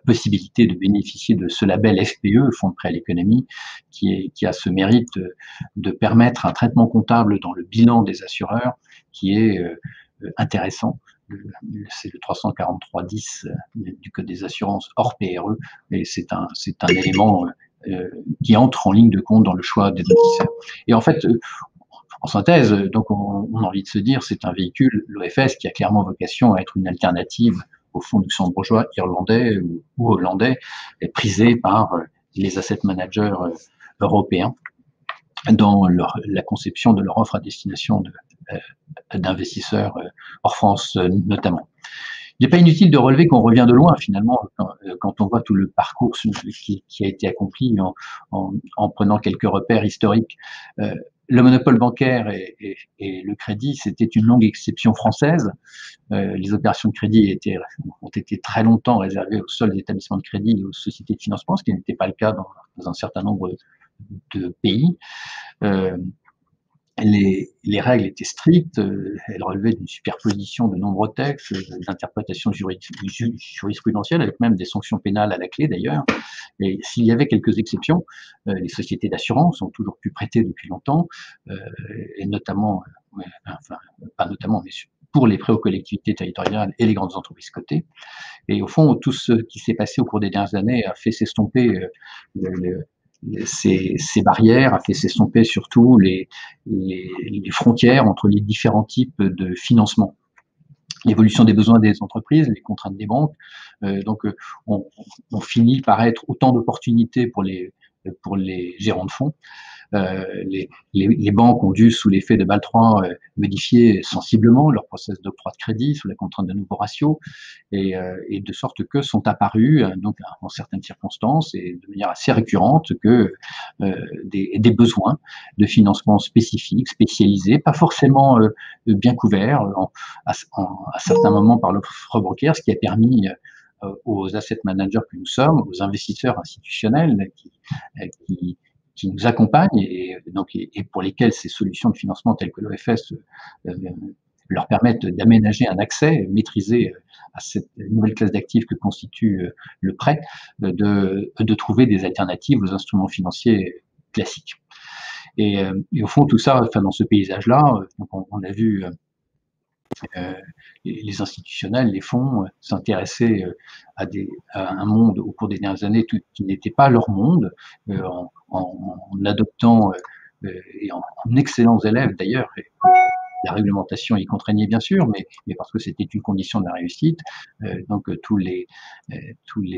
possibilité de bénéficier de ce label FPE, Fonds de prêt à l'économie, qui a ce mérite de permettre un traitement comptable dans le bilan des assureurs qui est intéressant. C'est le 343-10 du Code des assurances hors PRE, et c'est un élément qui entre en ligne de compte dans le choix des investisseurs. Et en fait, en synthèse, donc on a envie de se dire, c'est un véhicule, l'OFS, qui a clairement vocation à être une alternative au fonds luxembourgeois, irlandais ou hollandais, prisé par les asset managers européens dans la conception de leur offre à destination d'investisseurs hors France notamment. Il n'est pas inutile de relever qu'on revient de loin finalement quand on voit tout le parcours qui a été accompli en prenant quelques repères historiques. Le monopole bancaire et le crédit, c'était une longue exception française. Les opérations de crédit ont été très longtemps réservées aux seuls établissements de crédit et aux sociétés de financement, ce qui n'était pas le cas dans un certain nombre de pays. Les règles étaient strictes, elles relevaient d'une superposition de nombreux textes, d'interprétations jurisprudentielles, avec même des sanctions pénales à la clé d'ailleurs. Et s'il y avait quelques exceptions, les sociétés d'assurance ont toujours pu prêter depuis longtemps, et notamment, enfin, pas notamment, mais pour les prêts aux collectivités territoriales et les grandes entreprises cotées. Et au fond, tout ce qui s'est passé au cours des dernières années a fait s'estomper ces barrières, a fait s'estomper surtout les frontières entre les différents types de financement. L'évolution des besoins des entreprises, les contraintes des banques, donc on finit par être autant d'opportunités pour les gérants de fonds. Les banques ont dû, sous l'effet de Bâle III, modifier sensiblement leur process d'octroi de crédit sous la contrainte de nouveaux ratios, et de sorte que sont apparus, donc en certaines circonstances et de manière assez récurrente, que des besoins de financement spécifiques, spécialisés, pas forcément bien couverts à certains moments par l'offre bancaire, ce qui a permis aux asset managers que nous sommes, aux investisseurs institutionnels qui nous accompagnent et pour lesquels ces solutions de financement telles que l'OFS leur permettent d'aménager un accès maîtrisé à cette nouvelle classe d'actifs que constitue le prêt, de trouver des alternatives aux instruments financiers classiques. Et au fond, tout ça, enfin, dans ce paysage-là, on a vu les institutionnels, les fonds, s'intéresser à un monde au cours des dernières années qui n'était pas leur monde, en adoptant et en excellents élèves d'ailleurs. La réglementation y contraignait bien sûr, mais parce que c'était une condition de la réussite. Donc tous les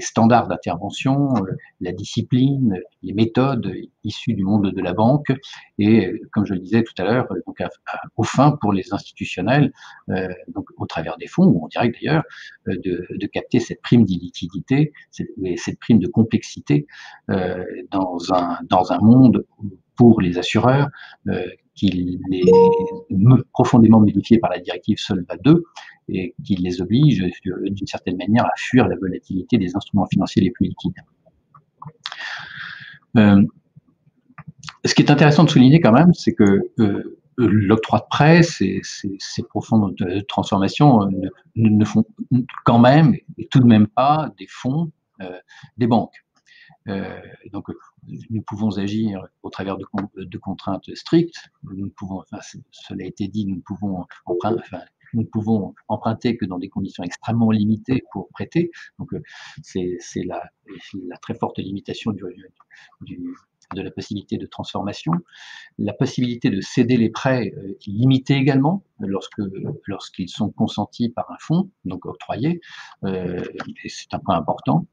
standards d'intervention, la discipline, les méthodes issues du monde de la banque, et comme je le disais tout à l'heure, donc au fin pour les institutionnels, donc au travers des fonds ou en direct d'ailleurs, de capter cette prime d'illiquidité, cette prime de complexité dans un monde pour les assureurs qui est profondément modifié par la directive Solva II et qui les oblige d'une certaine manière à fuir la volatilité des instruments financiers les plus liquides. Ce qui est intéressant de souligner quand même, c'est que l'octroi de prêt, ces profondes transformations ne font quand même et tout de même pas des fonds des banques. Donc, nous pouvons agir au travers de contraintes strictes. Nous pouvons, enfin, cela a été dit, nous ne pouvons emprunter que dans des conditions extrêmement limitées pour prêter. Donc, c'est la très forte limitation de la possibilité de transformation. La possibilité de céder les prêts est limitée également lorsqu'ils sont consentis par un fonds, donc octroyés. Et c'est un point important.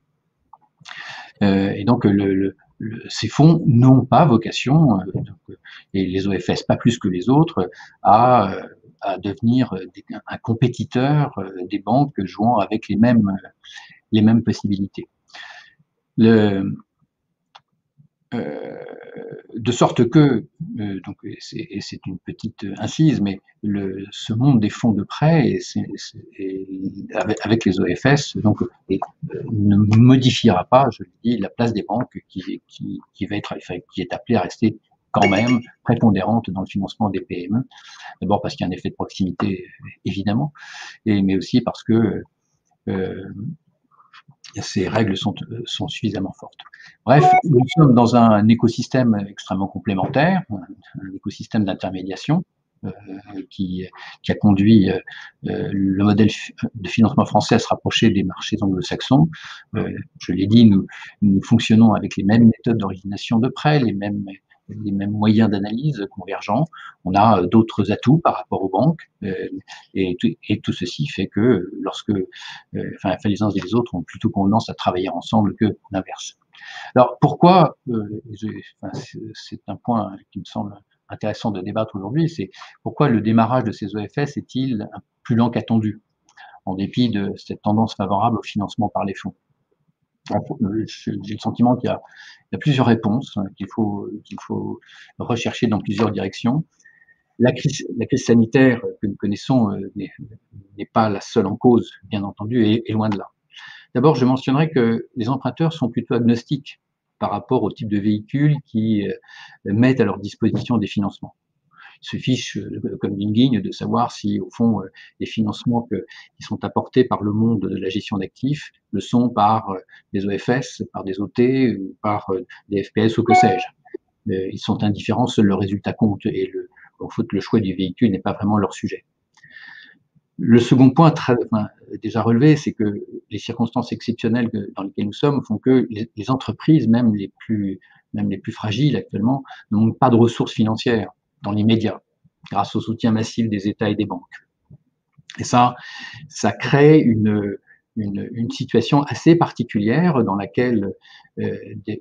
Et donc, ces fonds n'ont pas vocation, et les OFS pas plus que les autres, à devenir un compétiteur des banques jouant avec les mêmes possibilités. De sorte que, donc, c'est une petite incise, mais ce monde des fonds de prêt avec les OFS donc, ne modifiera pas, je le dis, la place des banques qui est appelée à rester quand même prépondérante dans le financement des PME. D'abord parce qu'il y a un effet de proximité, évidemment, mais aussi parce que ces règles sont suffisamment fortes. Bref, nous sommes dans un écosystème extrêmement complémentaire, un écosystème d'intermédiation qui a conduit le modèle de financement français à se rapprocher des marchés anglo-saxons. Je l'ai dit, nous fonctionnons avec les mêmes méthodes d'origination de prêts, les mêmes moyens d'analyse convergents. On a d'autres atouts par rapport aux banques, et tout ceci fait que lorsque les uns et les autres ont plutôt tendance à travailler ensemble que l'inverse. Alors pourquoi, c'est un point qui me semble intéressant de débattre aujourd'hui, c'est pourquoi le démarrage de ces OFS est-il plus lent qu'attendu, en dépit de cette tendance favorable au financement par les fonds. J'ai le sentiment qu'il y a plusieurs réponses qu'il faut rechercher dans plusieurs directions. La crise sanitaire que nous connaissons n'est pas la seule en cause, bien entendu, et loin de là. D'abord, je mentionnerai que les emprunteurs sont plutôt agnostiques par rapport au type de véhicules qui mettent à leur disposition des financements. Ils se fichent comme d'une guigne de savoir si, au fond, les financements qui sont apportés par le monde de la gestion d'actifs le sont par des OFS, par des OT, ou par des FPS ou que sais-je. Ils sont indifférents, seul le résultat compte, et le choix du véhicule n'est pas vraiment leur sujet. Le second point déjà relevé, c'est que les circonstances exceptionnelles dans lesquelles nous sommes font que les entreprises, même les plus fragiles actuellement, n'ont pas de ressources financières dans l'immédiat, grâce au soutien massif des États et des banques. Et ça crée une situation assez particulière dans laquelle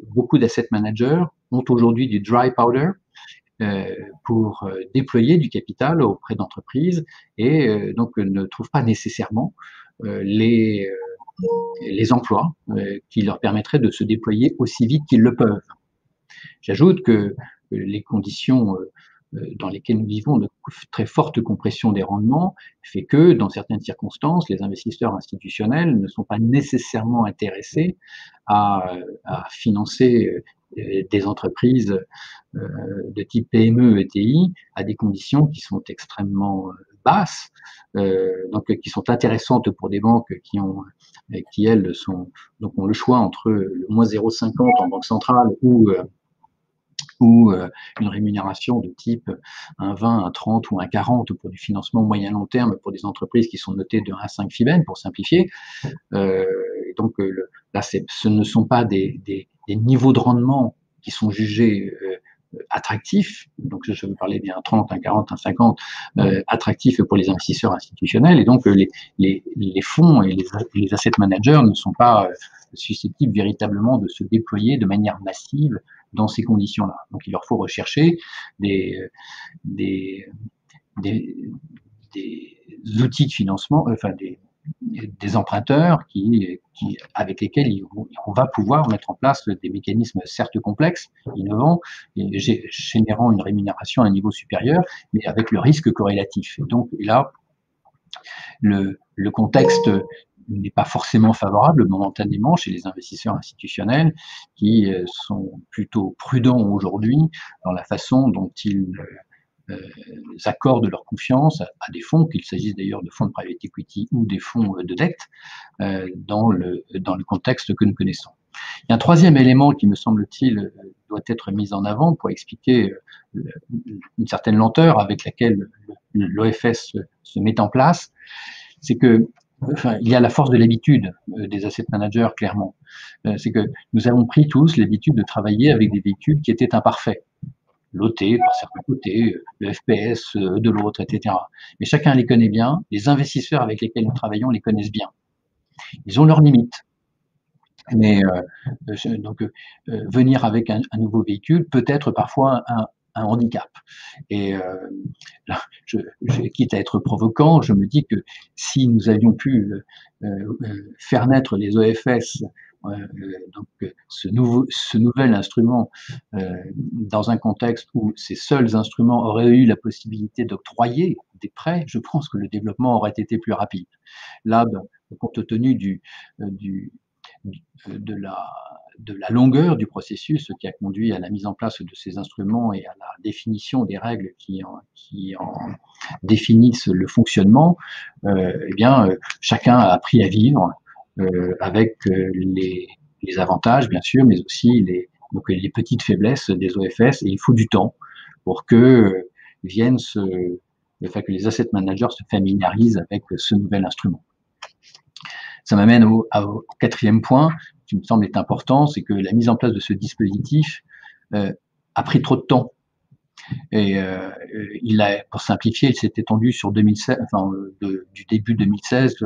beaucoup d'asset managers ont aujourd'hui du dry powder pour déployer du capital auprès d'entreprises et donc ne trouvent pas nécessairement les emplois qui leur permettraient de se déployer aussi vite qu'ils le peuvent. J'ajoute que les conditions dans lesquelles nous vivons de très forte compression des rendements fait que, dans certaines circonstances, les investisseurs institutionnels ne sont pas nécessairement intéressés à financer des entreprises de type PME, ETI, à des conditions qui sont extrêmement basses, donc qui sont intéressantes pour des banques qui elles ont le choix entre le moins 0,50 en banque centrale ou une rémunération de type 1,20, 1,30 ou 1,40 pour du financement moyen-long terme pour des entreprises qui sont notées de 1,5 FIBEN, pour simplifier. Donc là, ce ne sont pas des niveaux de rendement qui sont jugés attractifs, donc je veux parler des 1,30, 1,40, 1,50, attractifs pour les investisseurs institutionnels, et donc les fonds et les asset managers ne sont pas susceptibles véritablement de se déployer de manière massive dans ces conditions-là. Donc il leur faut rechercher des outils de financement, des emprunteurs avec lesquels on va pouvoir mettre en place des mécanismes certes complexes, innovants, et générant une rémunération à un niveau supérieur, mais avec le risque corrélatif. Et donc là, le contexte n'est pas forcément favorable momentanément chez les investisseurs institutionnels qui sont plutôt prudents aujourd'hui dans la façon dont ils accordent leur confiance à des fonds, qu'il s'agisse d'ailleurs de fonds de private equity ou des fonds de dette, dans le contexte que nous connaissons. Il y a un troisième élément qui, me semble-t-il, doit être mis en avant pour expliquer une certaine lenteur avec laquelle l'OFS se met en place, c'est que il y a la force de l'habitude des asset managers, clairement. C'est que nous avons pris tous l'habitude de travailler avec des véhicules qui étaient imparfaits. L'OT par certains côtés, le FPS de l'autre, etc. Mais chacun les connaît bien, les investisseurs avec lesquels nous travaillons les connaissent bien. Ils ont leurs limites. Mais venir avec un nouveau véhicule peut être parfois un handicap. Et là, quitte à être provocant, je me dis que si nous avions pu faire naître les OFS ce nouvel instrument, dans un contexte où ces seuls instruments auraient eu la possibilité d'octroyer des prêts, je pense que le développement aurait été plus rapide. Là, compte tenu de la longueur du processus qui a conduit à la mise en place de ces instruments et à la définition des règles qui en définissent le fonctionnement, eh bien, chacun a appris à vivre avec les avantages, bien sûr, mais aussi les petites faiblesses des OFS, et il faut du temps pour que que les asset managers se familiarisent avec ce nouvel instrument. Ça m'amène au quatrième point qui me semble être important, c'est que la mise en place de ce dispositif a pris trop de temps. Et pour simplifier, il s'est étendu sur 2016, du début 2016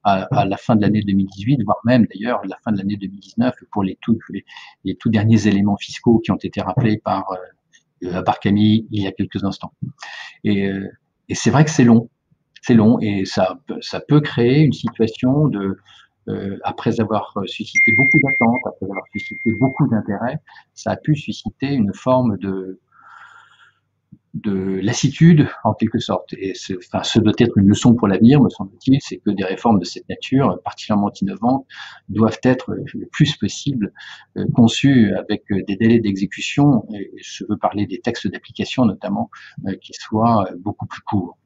à la fin de l'année 2018, voire même d'ailleurs la fin de l'année 2019 pour les tout derniers éléments fiscaux qui ont été rappelés par Camille il y a quelques instants. Et c'est vrai que c'est long. C'est long et ça peut créer une situation après avoir suscité beaucoup d'attentes, après avoir suscité beaucoup d'intérêt, ça a pu susciter une forme de lassitude en quelque sorte. Et ce doit être une leçon pour l'avenir, me semble-t-il, c'est que des réformes de cette nature, particulièrement innovantes, doivent être le plus possible conçues avec des délais d'exécution, et je veux parler des textes d'application notamment, qui soient beaucoup plus courts.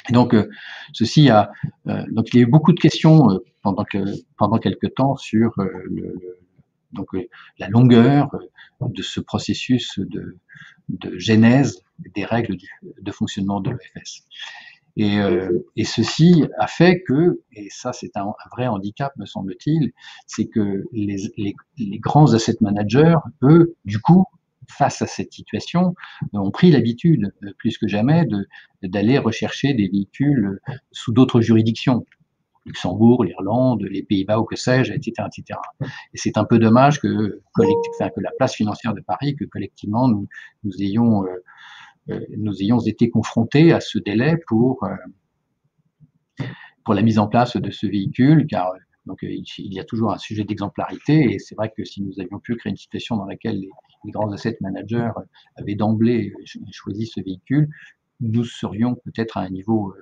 Et donc, donc il y a eu beaucoup de questions pendant quelques temps sur la longueur de ce processus de genèse des règles de fonctionnement de l'OFS. Et ceci a fait que, et ça c'est un vrai handicap me semble-t-il, c'est que les grands asset managers, eux, du coup, face à cette situation, ont pris l'habitude, plus que jamais, d'aller rechercher des véhicules sous d'autres juridictions. Luxembourg, l'Irlande, les Pays-Bas ou que sais-je, etc., etc. Et c'est un peu dommage que la place financière de Paris, que collectivement nous ayons été confrontés à ce délai pour la mise en place de ce véhicule, car donc il y a toujours un sujet d'exemplarité, et c'est vrai que si nous avions pu créer une situation dans laquelle les grands asset managers avaient d'emblée choisi ce véhicule, nous serions peut-être à un niveau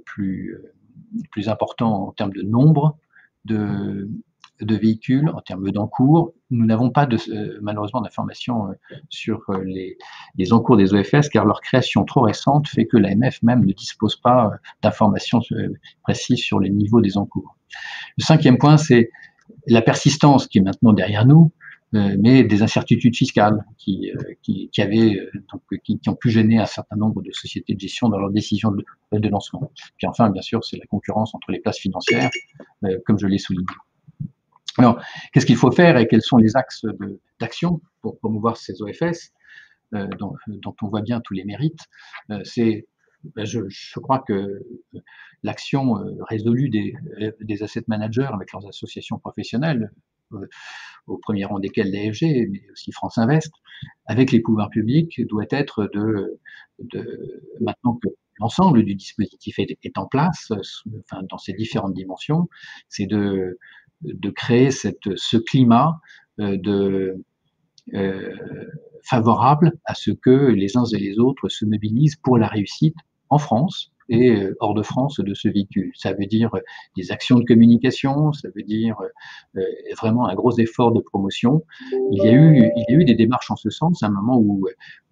plus important en termes de nombre de véhicules, en termes d'encours. Nous n'avons pas malheureusement d'informations sur les encours des OFS, car leur création trop récente fait que l'AMF même ne dispose pas d'informations précises sur les niveaux des encours. Le cinquième point, c'est la persistance qui est maintenant derrière nous, mais des incertitudes fiscales qui ont pu gêner un certain nombre de sociétés de gestion dans leurs décisions de lancement. Puis enfin, bien sûr, c'est la concurrence entre les places financières, comme je l'ai souligné. Alors, qu'est-ce qu'il faut faire et quels sont les axes d'action pour promouvoir ces OFS, dont on voit bien tous les mérites? Je crois que l'action résolue des asset managers avec leurs associations professionnelles, au premier rang desquelles l'AFG, mais aussi France Invest, avec les pouvoirs publics, doit être maintenant que l'ensemble du dispositif est en place, dans ses différentes dimensions, c'est de créer ce climat favorable à ce que les uns et les autres se mobilisent pour la réussite en France et hors de France de ce véhicule. Ça veut dire des actions de communication, ça veut dire vraiment un gros effort de promotion. Il y a eu des démarches en ce sens à un moment où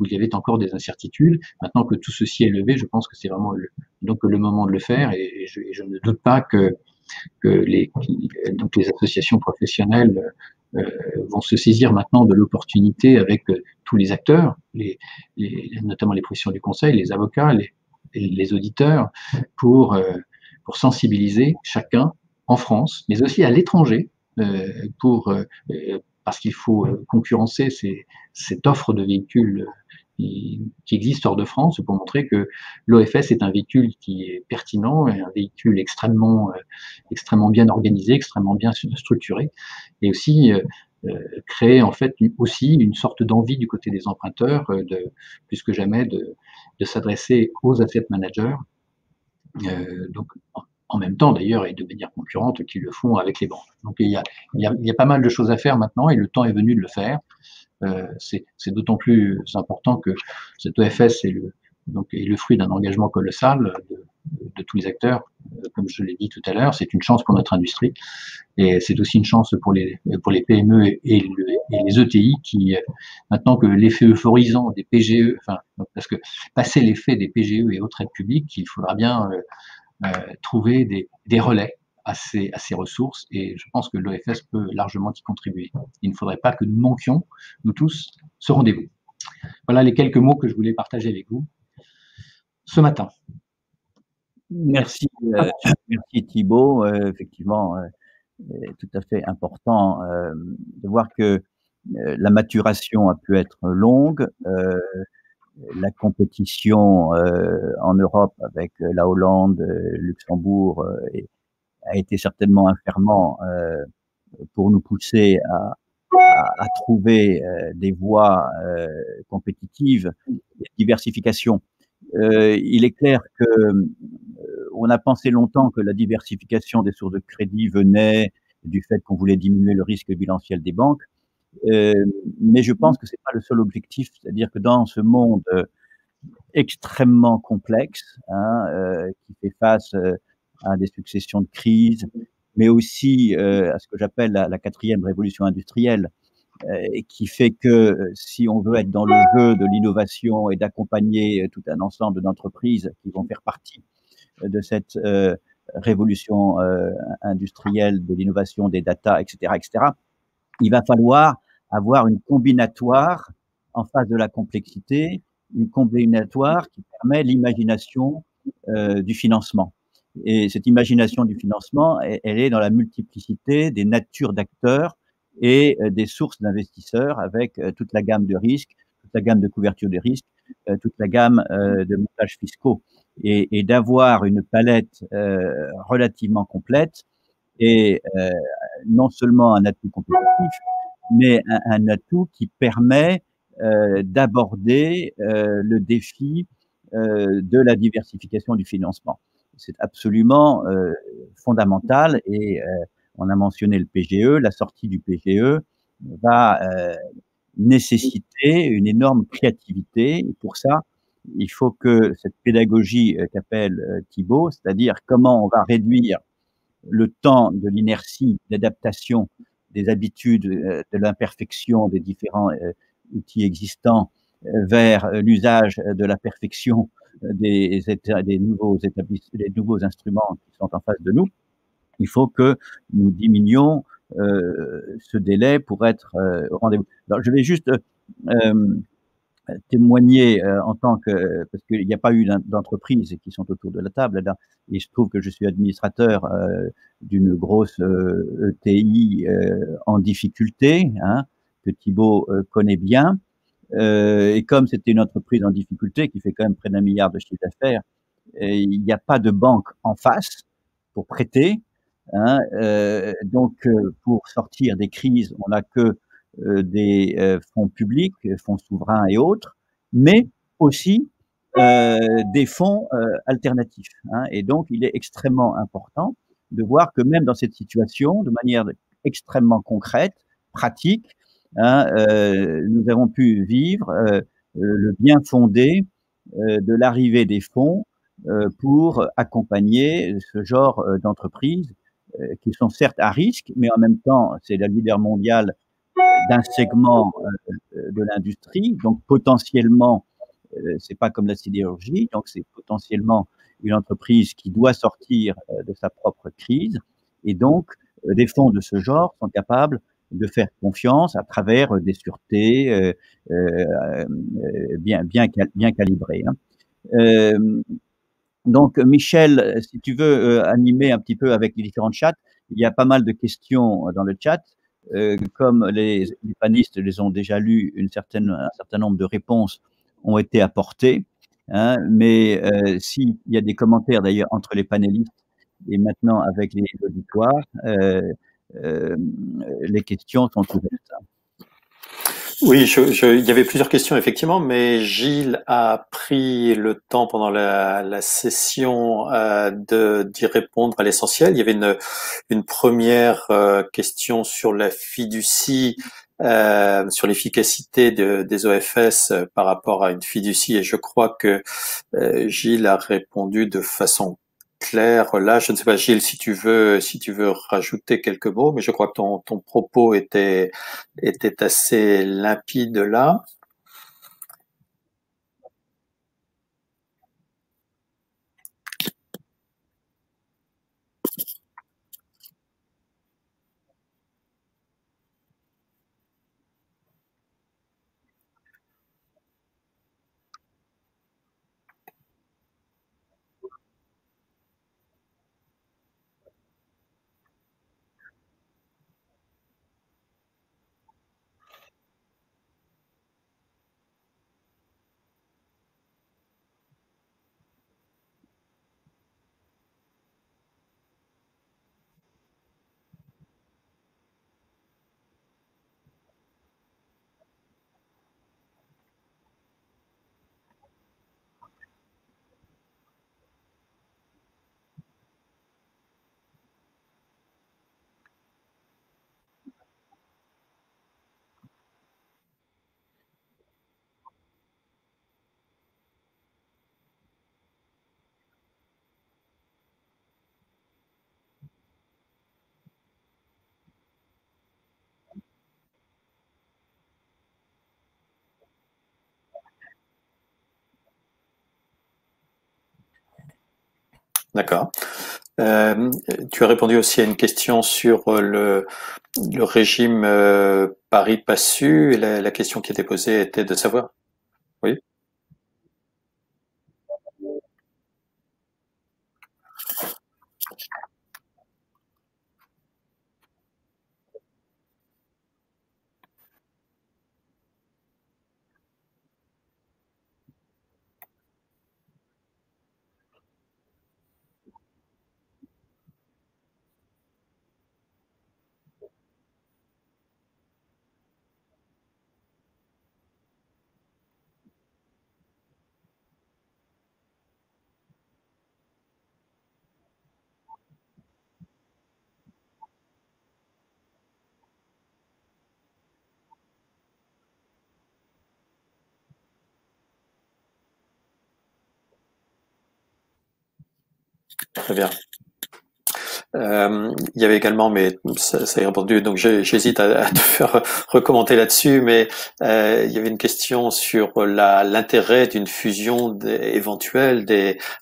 il y avait encore des incertitudes. Maintenant que tout ceci est levé, je pense que c'est vraiment le moment de le faire, et je ne doute pas que les associations professionnelles vont se saisir maintenant de l'opportunité avec tous les acteurs, notamment les professions du conseil, les avocats, les auditeurs, pour sensibiliser chacun en France, mais aussi à l'étranger, parce qu'il faut concurrencer cette offre de véhicules qui existe hors de France, pour montrer que l'OFS est un véhicule qui est pertinent, et un véhicule extrêmement bien organisé, extrêmement bien structuré, et aussi créer en fait aussi une sorte d'envie du côté des emprunteurs, plus que jamais de s'adresser aux asset managers. Donc en même temps d'ailleurs et de manière concurrente qu'ils le font avec les banques. Donc il y a pas mal de choses à faire maintenant et le temps est venu de le faire. C'est d'autant plus important que cette OFS est le fruit d'un engagement colossal de tous les acteurs. Comme je l'ai dit tout à l'heure, c'est une chance pour notre industrie et c'est aussi une chance pour les PME et les ETI qui, maintenant que l'effet euphorisant des PGE, enfin, parce que passer l'effet des PGE et autres aides publiques, il faudra bien trouver des relais à ces ressources et je pense que l'OFS peut largement y contribuer. Il ne faudrait pas que nous manquions, nous tous, ce rendez-vous. Voilà les quelques mots que je voulais partager avec vous ce matin.
Merci, merci Thibaut. Effectivement, tout à fait important de voir que la maturation a pu être longue. La compétition en Europe avec la Hollande, Luxembourg a été certainement un ferment pour nous pousser à trouver des voies compétitives et diversification. Il est clair que on a pensé longtemps que la diversification des sources de crédit venait du fait qu'on voulait diminuer le risque bilanciel des banques. Mais je pense que c'est pas le seul objectif, c'est-à-dire que dans ce monde extrêmement complexe, qui fait face à des successions de crises, mais aussi à ce que j'appelle la quatrième révolution industrielle, et qui fait que si on veut être dans le jeu de l'innovation et d'accompagner tout un ensemble d'entreprises qui vont faire partie de cette révolution industrielle, de l'innovation, des data, etc., il va falloir avoir une combinatoire en face de la complexité, une combinatoire qui permet l'imagination du financement. Et cette imagination du financement, elle est dans la multiplicité des natures d'acteurs et des sources d'investisseurs avec toute la gamme de risques, toute la gamme de couverture des risques, toute la gamme de montages fiscaux. Et d'avoir une palette relativement complète et non seulement un atout compétitif, mais un atout qui permet d'aborder le défi de la diversification du financement. C'est absolument fondamental et on a mentionné le PGE, la sortie du PGE va nécessiter une énorme créativité et pour ça, il faut que cette pédagogie qu'appelle Thibaut, c'est-à-dire comment on va réduire le temps de l'inertie, d'adaptation des habitudes, de l'imperfection des différents outils existants vers l'usage de la perfection des nouveaux instruments qui sont en face de nous, il faut que nous diminuions ce délai pour être au rendez-vous. Alors, je vais juste témoigner en tant que, parce qu'il n'y a pas eu d'entreprises qui sont autour de la table là, et je trouve que je suis administrateur d'une grosse ETI en difficulté, que Thibaut connaît bien, et comme c'était une entreprise en difficulté qui fait quand même près d'1 milliard de chiffre d'affaires, il n'y a pas de banque en face pour prêter, donc pour sortir des crises, on n'a que des fonds publics, fonds souverains et autres, mais aussi des fonds alternatifs. Et donc, il est extrêmement important de voir que même dans cette situation, de manière extrêmement concrète, pratique, nous avons pu vivre le bien fondé de l'arrivée des fonds pour accompagner ce genre d'entreprises qui sont certes à risque, mais en même temps, c'est la leader mondiale d'un segment de l'industrie, donc potentiellement, c'est pas comme la sidérurgie, donc c'est potentiellement une entreprise qui doit sortir de sa propre crise, et donc des fonds de ce genre sont capables de faire confiance à travers des sûretés bien calibrées. Donc Michel, si tu veux animer un petit peu avec les différents chats, il y a pas mal de questions dans le chat. Comme les panélistes les ont déjà lus, un certain nombre de réponses ont été apportées, mais s'il y a des commentaires d'ailleurs entre les panélistes et maintenant avec les auditoires, les questions sont ouvertes.
Oui, il y avait plusieurs questions effectivement, mais Gilles a pris le temps pendant la session d'y répondre à l'essentiel. Il y avait une première question sur la fiducie, sur l'efficacité des OFS par rapport à une fiducie, et je crois que Gilles a répondu de façon claire. Là, je ne sais pas, Gilles, si tu veux rajouter quelques mots, mais je crois que ton propos était assez limpide là. D'accord. Tu as répondu aussi à une question sur le régime pari passu, et la question qui était posée était de savoir. Oui. Très bien. Il y avait également, mais ça est répondu, donc j'hésite à te faire recommander là-dessus, mais il y avait une question sur l'intérêt d'une fusion éventuelle,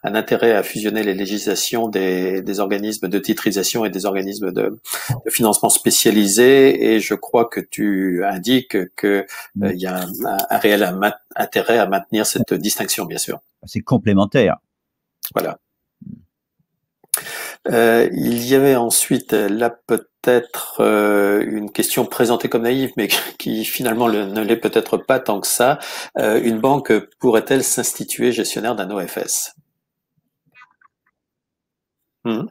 un intérêt à fusionner les législations des organismes de titrisation et des organismes de financement spécialisés, et je crois que tu indiques que il y a un réel intérêt à maintenir cette distinction, bien sûr.
C'est complémentaire.
Voilà. Il y avait ensuite là peut-être une question présentée comme naïve, mais qui finalement ne l'est peut-être pas tant que ça. Une banque pourrait-elle s'instituer gestionnaire d'un OFS? Mhm.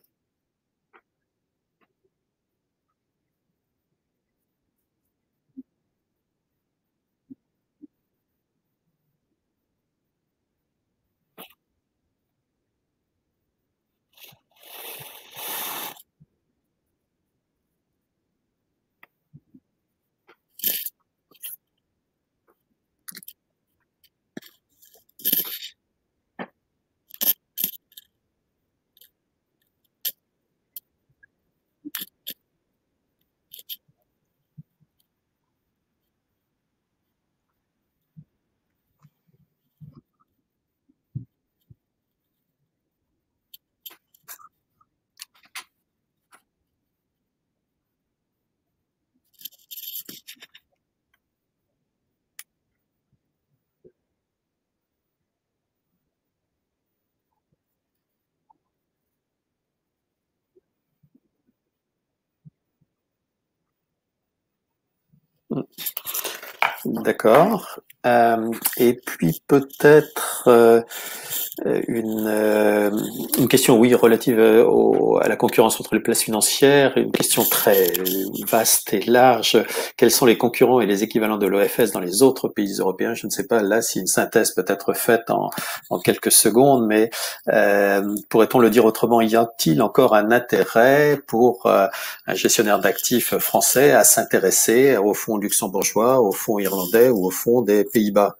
D'accord. Et puis peut-être une question, oui, relative à la concurrence entre les places financières, une question très vaste et large. Quels sont les concurrents et les équivalents de l'OFS dans les autres pays européens? Je ne sais pas là si une synthèse peut être faite en quelques secondes, mais pourrait-on le dire autrement, y a-t-il encore un intérêt pour un gestionnaire d'actifs français à s'intéresser au fonds luxembourgeois, au fonds irlandais ou au fonds des Pays-Bas?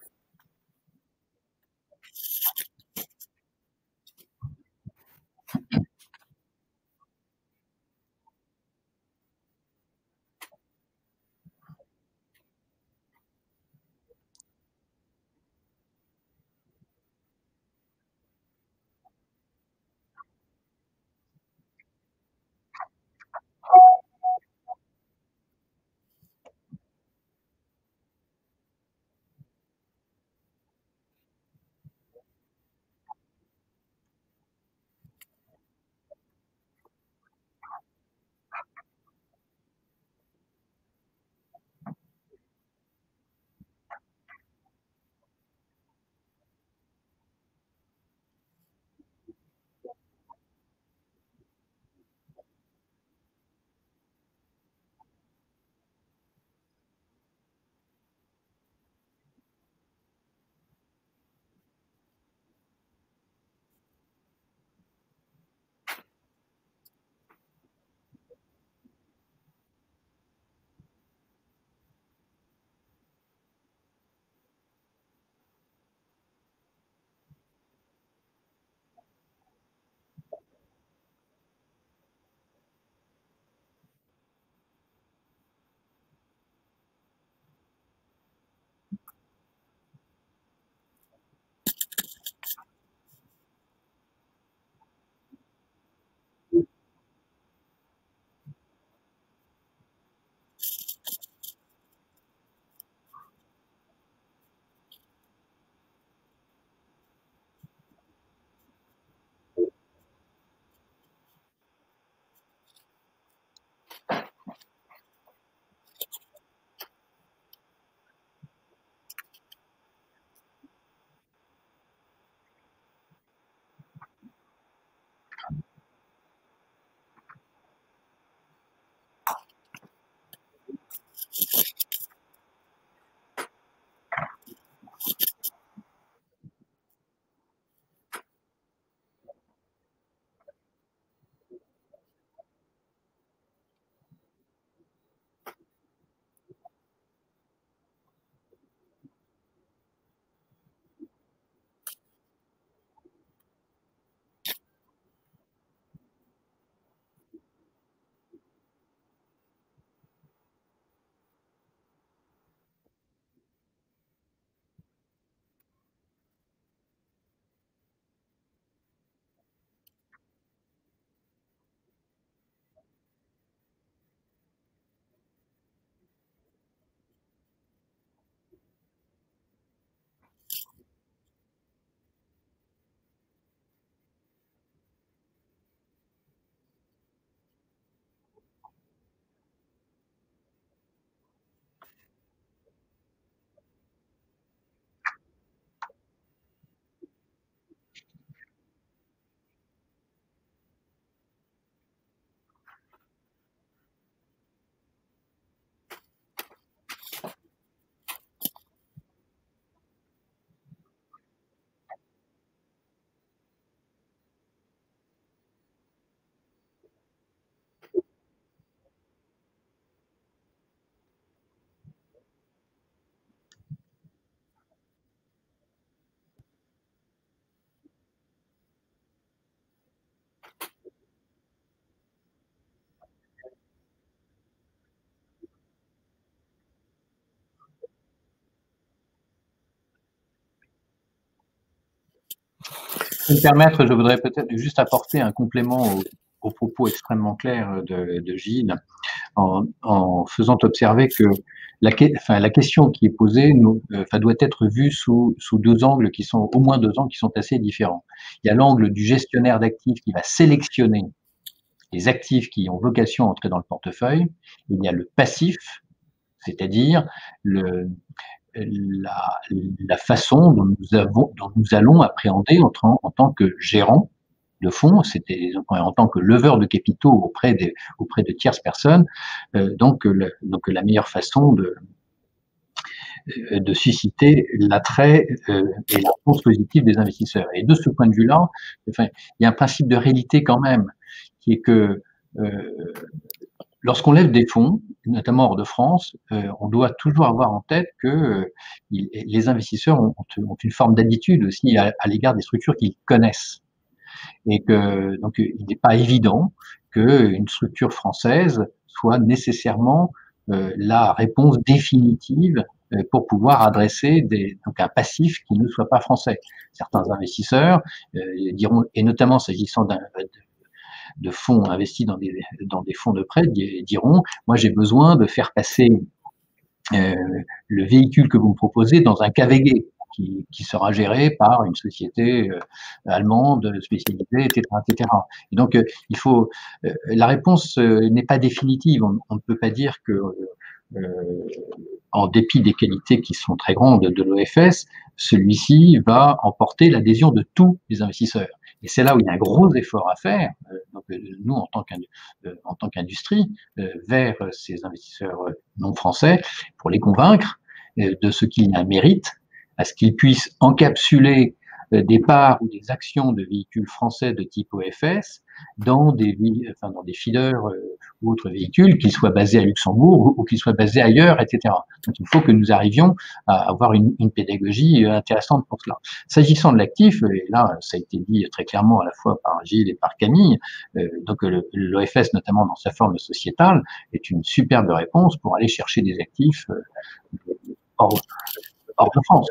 Si me permettre, je voudrais peut-être juste apporter un complément aux propos extrêmement clairs de Gilles, en faisant observer que la question qui est posée doit être vue sous deux angles qui sont, au moins deux angles qui sont assez différents. Il y a l'angle du gestionnaire d'actifs qui va sélectionner les actifs qui ont vocation à entrer dans le portefeuille. Il y a le passif, c'est-à-dire la façon dont nous allons appréhender en tant que gérant de fonds, c'était en tant que leveur de capitaux auprès de tierces personnes, donc la meilleure façon de susciter l'attrait et la réponse positive des investisseurs. Et de ce point de vue-là, enfin, il y a un principe de réalité quand même, qui est que lorsqu'on lève des fonds, notamment hors de France, on doit toujours avoir en tête que les investisseurs ont une forme d'attitude aussi à l'égard des structures qu'ils connaissent. Et que donc il n'est pas évident qu'une structure française soit nécessairement la réponse définitive pour pouvoir adresser donc un passif qui ne soit pas français. Certains investisseurs diront, et notamment s'agissant de fonds investis dans des fonds de prêt, diront, moi j'ai besoin de faire passer le véhicule que vous me proposez dans un KVG qui sera géré par une société allemande spécialisée, etc., etc. Et donc il faut la réponse n'est pas définitive. On ne peut pas dire que en dépit des qualités qui sont très grandes de l'OFS, celui-ci va emporter l'adhésion de tous les investisseurs. Et c'est là où il y a un gros effort à faire, nous en tant qu'industrie, vers ces investisseurs non français, pour les convaincre de ce qu'il y a un mérite, à ce qu'ils puissent encapsuler des parts ou des actions de véhicules français de type OFS dans des feeders ou autres véhicules, qu'ils soient basés à Luxembourg ou qu'ils soient basés ailleurs, etc. Donc il faut que nous arrivions à avoir une pédagogie intéressante pour cela. S'agissant de l'actif, et là ça a été dit très clairement à la fois par Gilles et par Camille, donc l'OFS notamment dans sa forme sociétale est une superbe réponse pour aller chercher des actifs hors de France.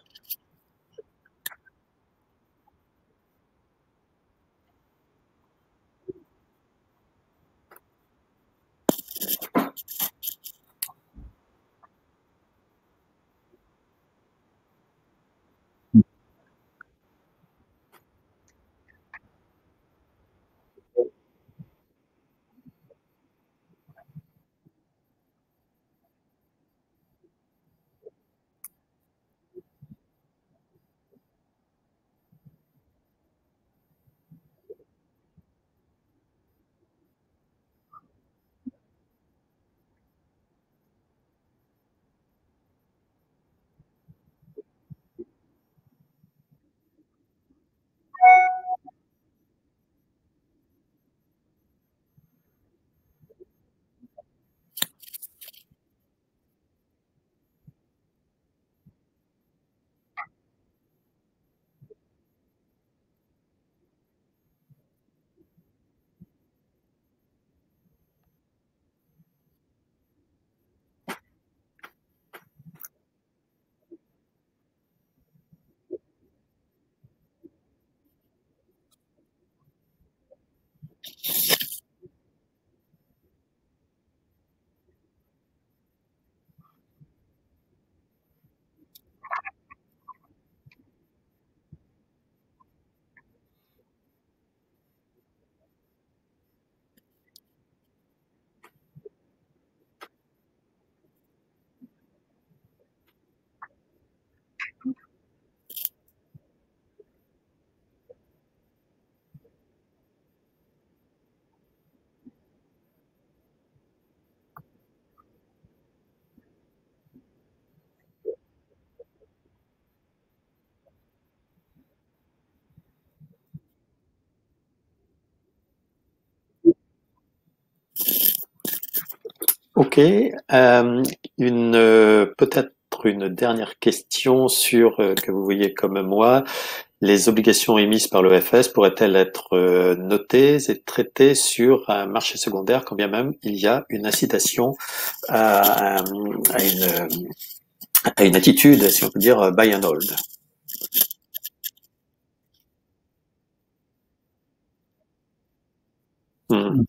Ok, peut-être une dernière question sur que vous voyez comme moi, les obligations émises par l'OFS pourraient-elles être notées et traitées sur un marché secondaire quand bien même il y a une incitation à, à une attitude, si on peut dire, buy and hold. Hmm.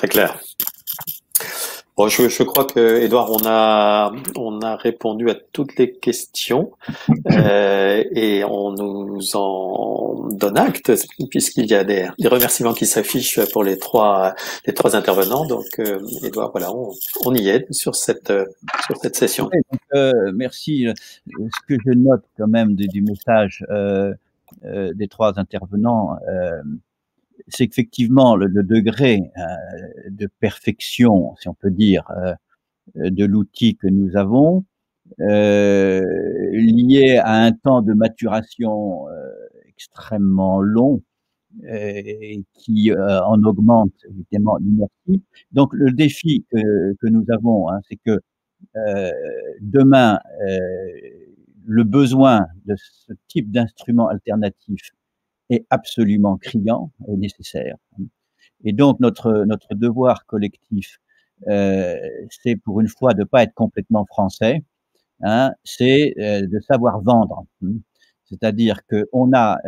très clair. Bon, je crois que Edouard, on a répondu à toutes les questions et on nous en donne acte puisqu'il y a des remerciements qui s'affichent pour les trois intervenants. Donc, Edouard, voilà, on y est sur cette session.
Ouais, donc, merci. Ce que je note quand même du message des trois intervenants, c'est qu'effectivement le degré de perfection, si on peut dire, de l'outil que nous avons, lié à un temps de maturation extrêmement long et qui en augmente évidemment l'inertie. Donc le défi que nous avons, hein, c'est que demain, le besoin de ce type d'instrument alternatif est absolument criant et nécessaire. Et donc notre devoir collectif, c'est pour une fois de ne pas être complètement français, hein, c'est de savoir vendre. C'est-à-dire qu'on a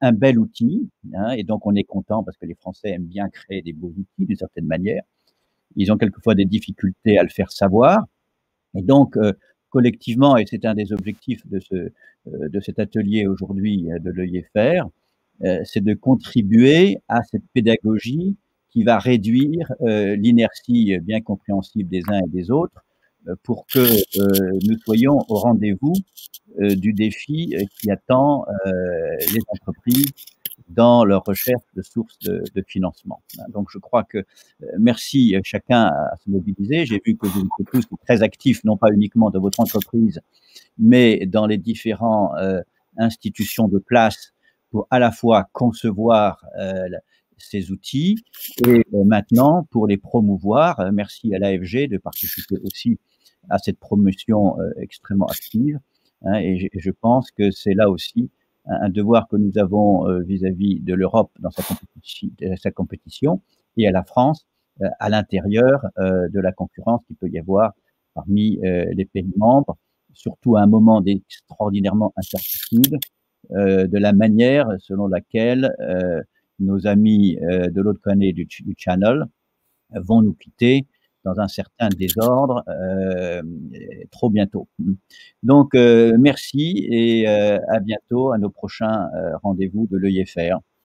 un bel outil, hein, et donc on est content parce que les Français aiment bien créer des beaux outils d'une certaine manière. Ils ont quelquefois des difficultés à le faire savoir. Et donc, collectivement, et c'est un des objectifs de cet atelier aujourd'hui de l'EIFR, c'est de contribuer à cette pédagogie qui va réduire l'inertie bien compréhensible des uns et des autres pour que nous soyons au rendez-vous du défi qui attend les entreprises dans leur recherche de sources de financement. Donc, je crois que merci chacun à se mobiliser. J'ai vu que vous êtes tous très actifs, non pas uniquement dans votre entreprise, mais dans les différentes institutions de place pour à la fois concevoir ces outils et maintenant pour les promouvoir. Merci à l'AFG de participer aussi à cette promotion extrêmement active. Hein, et je pense que c'est là aussi un devoir que nous avons vis-à-vis de l'Europe dans sa compétition et à la France à l'intérieur de la concurrence qu'il peut y avoir parmi les pays membres, surtout à un moment d'extraordinairement incertitude de la manière selon laquelle nos amis de l'autre côté du Channel vont nous quitter dans un certain désordre trop bientôt. Donc merci et à bientôt à nos prochains rendez-vous de l'EIFR.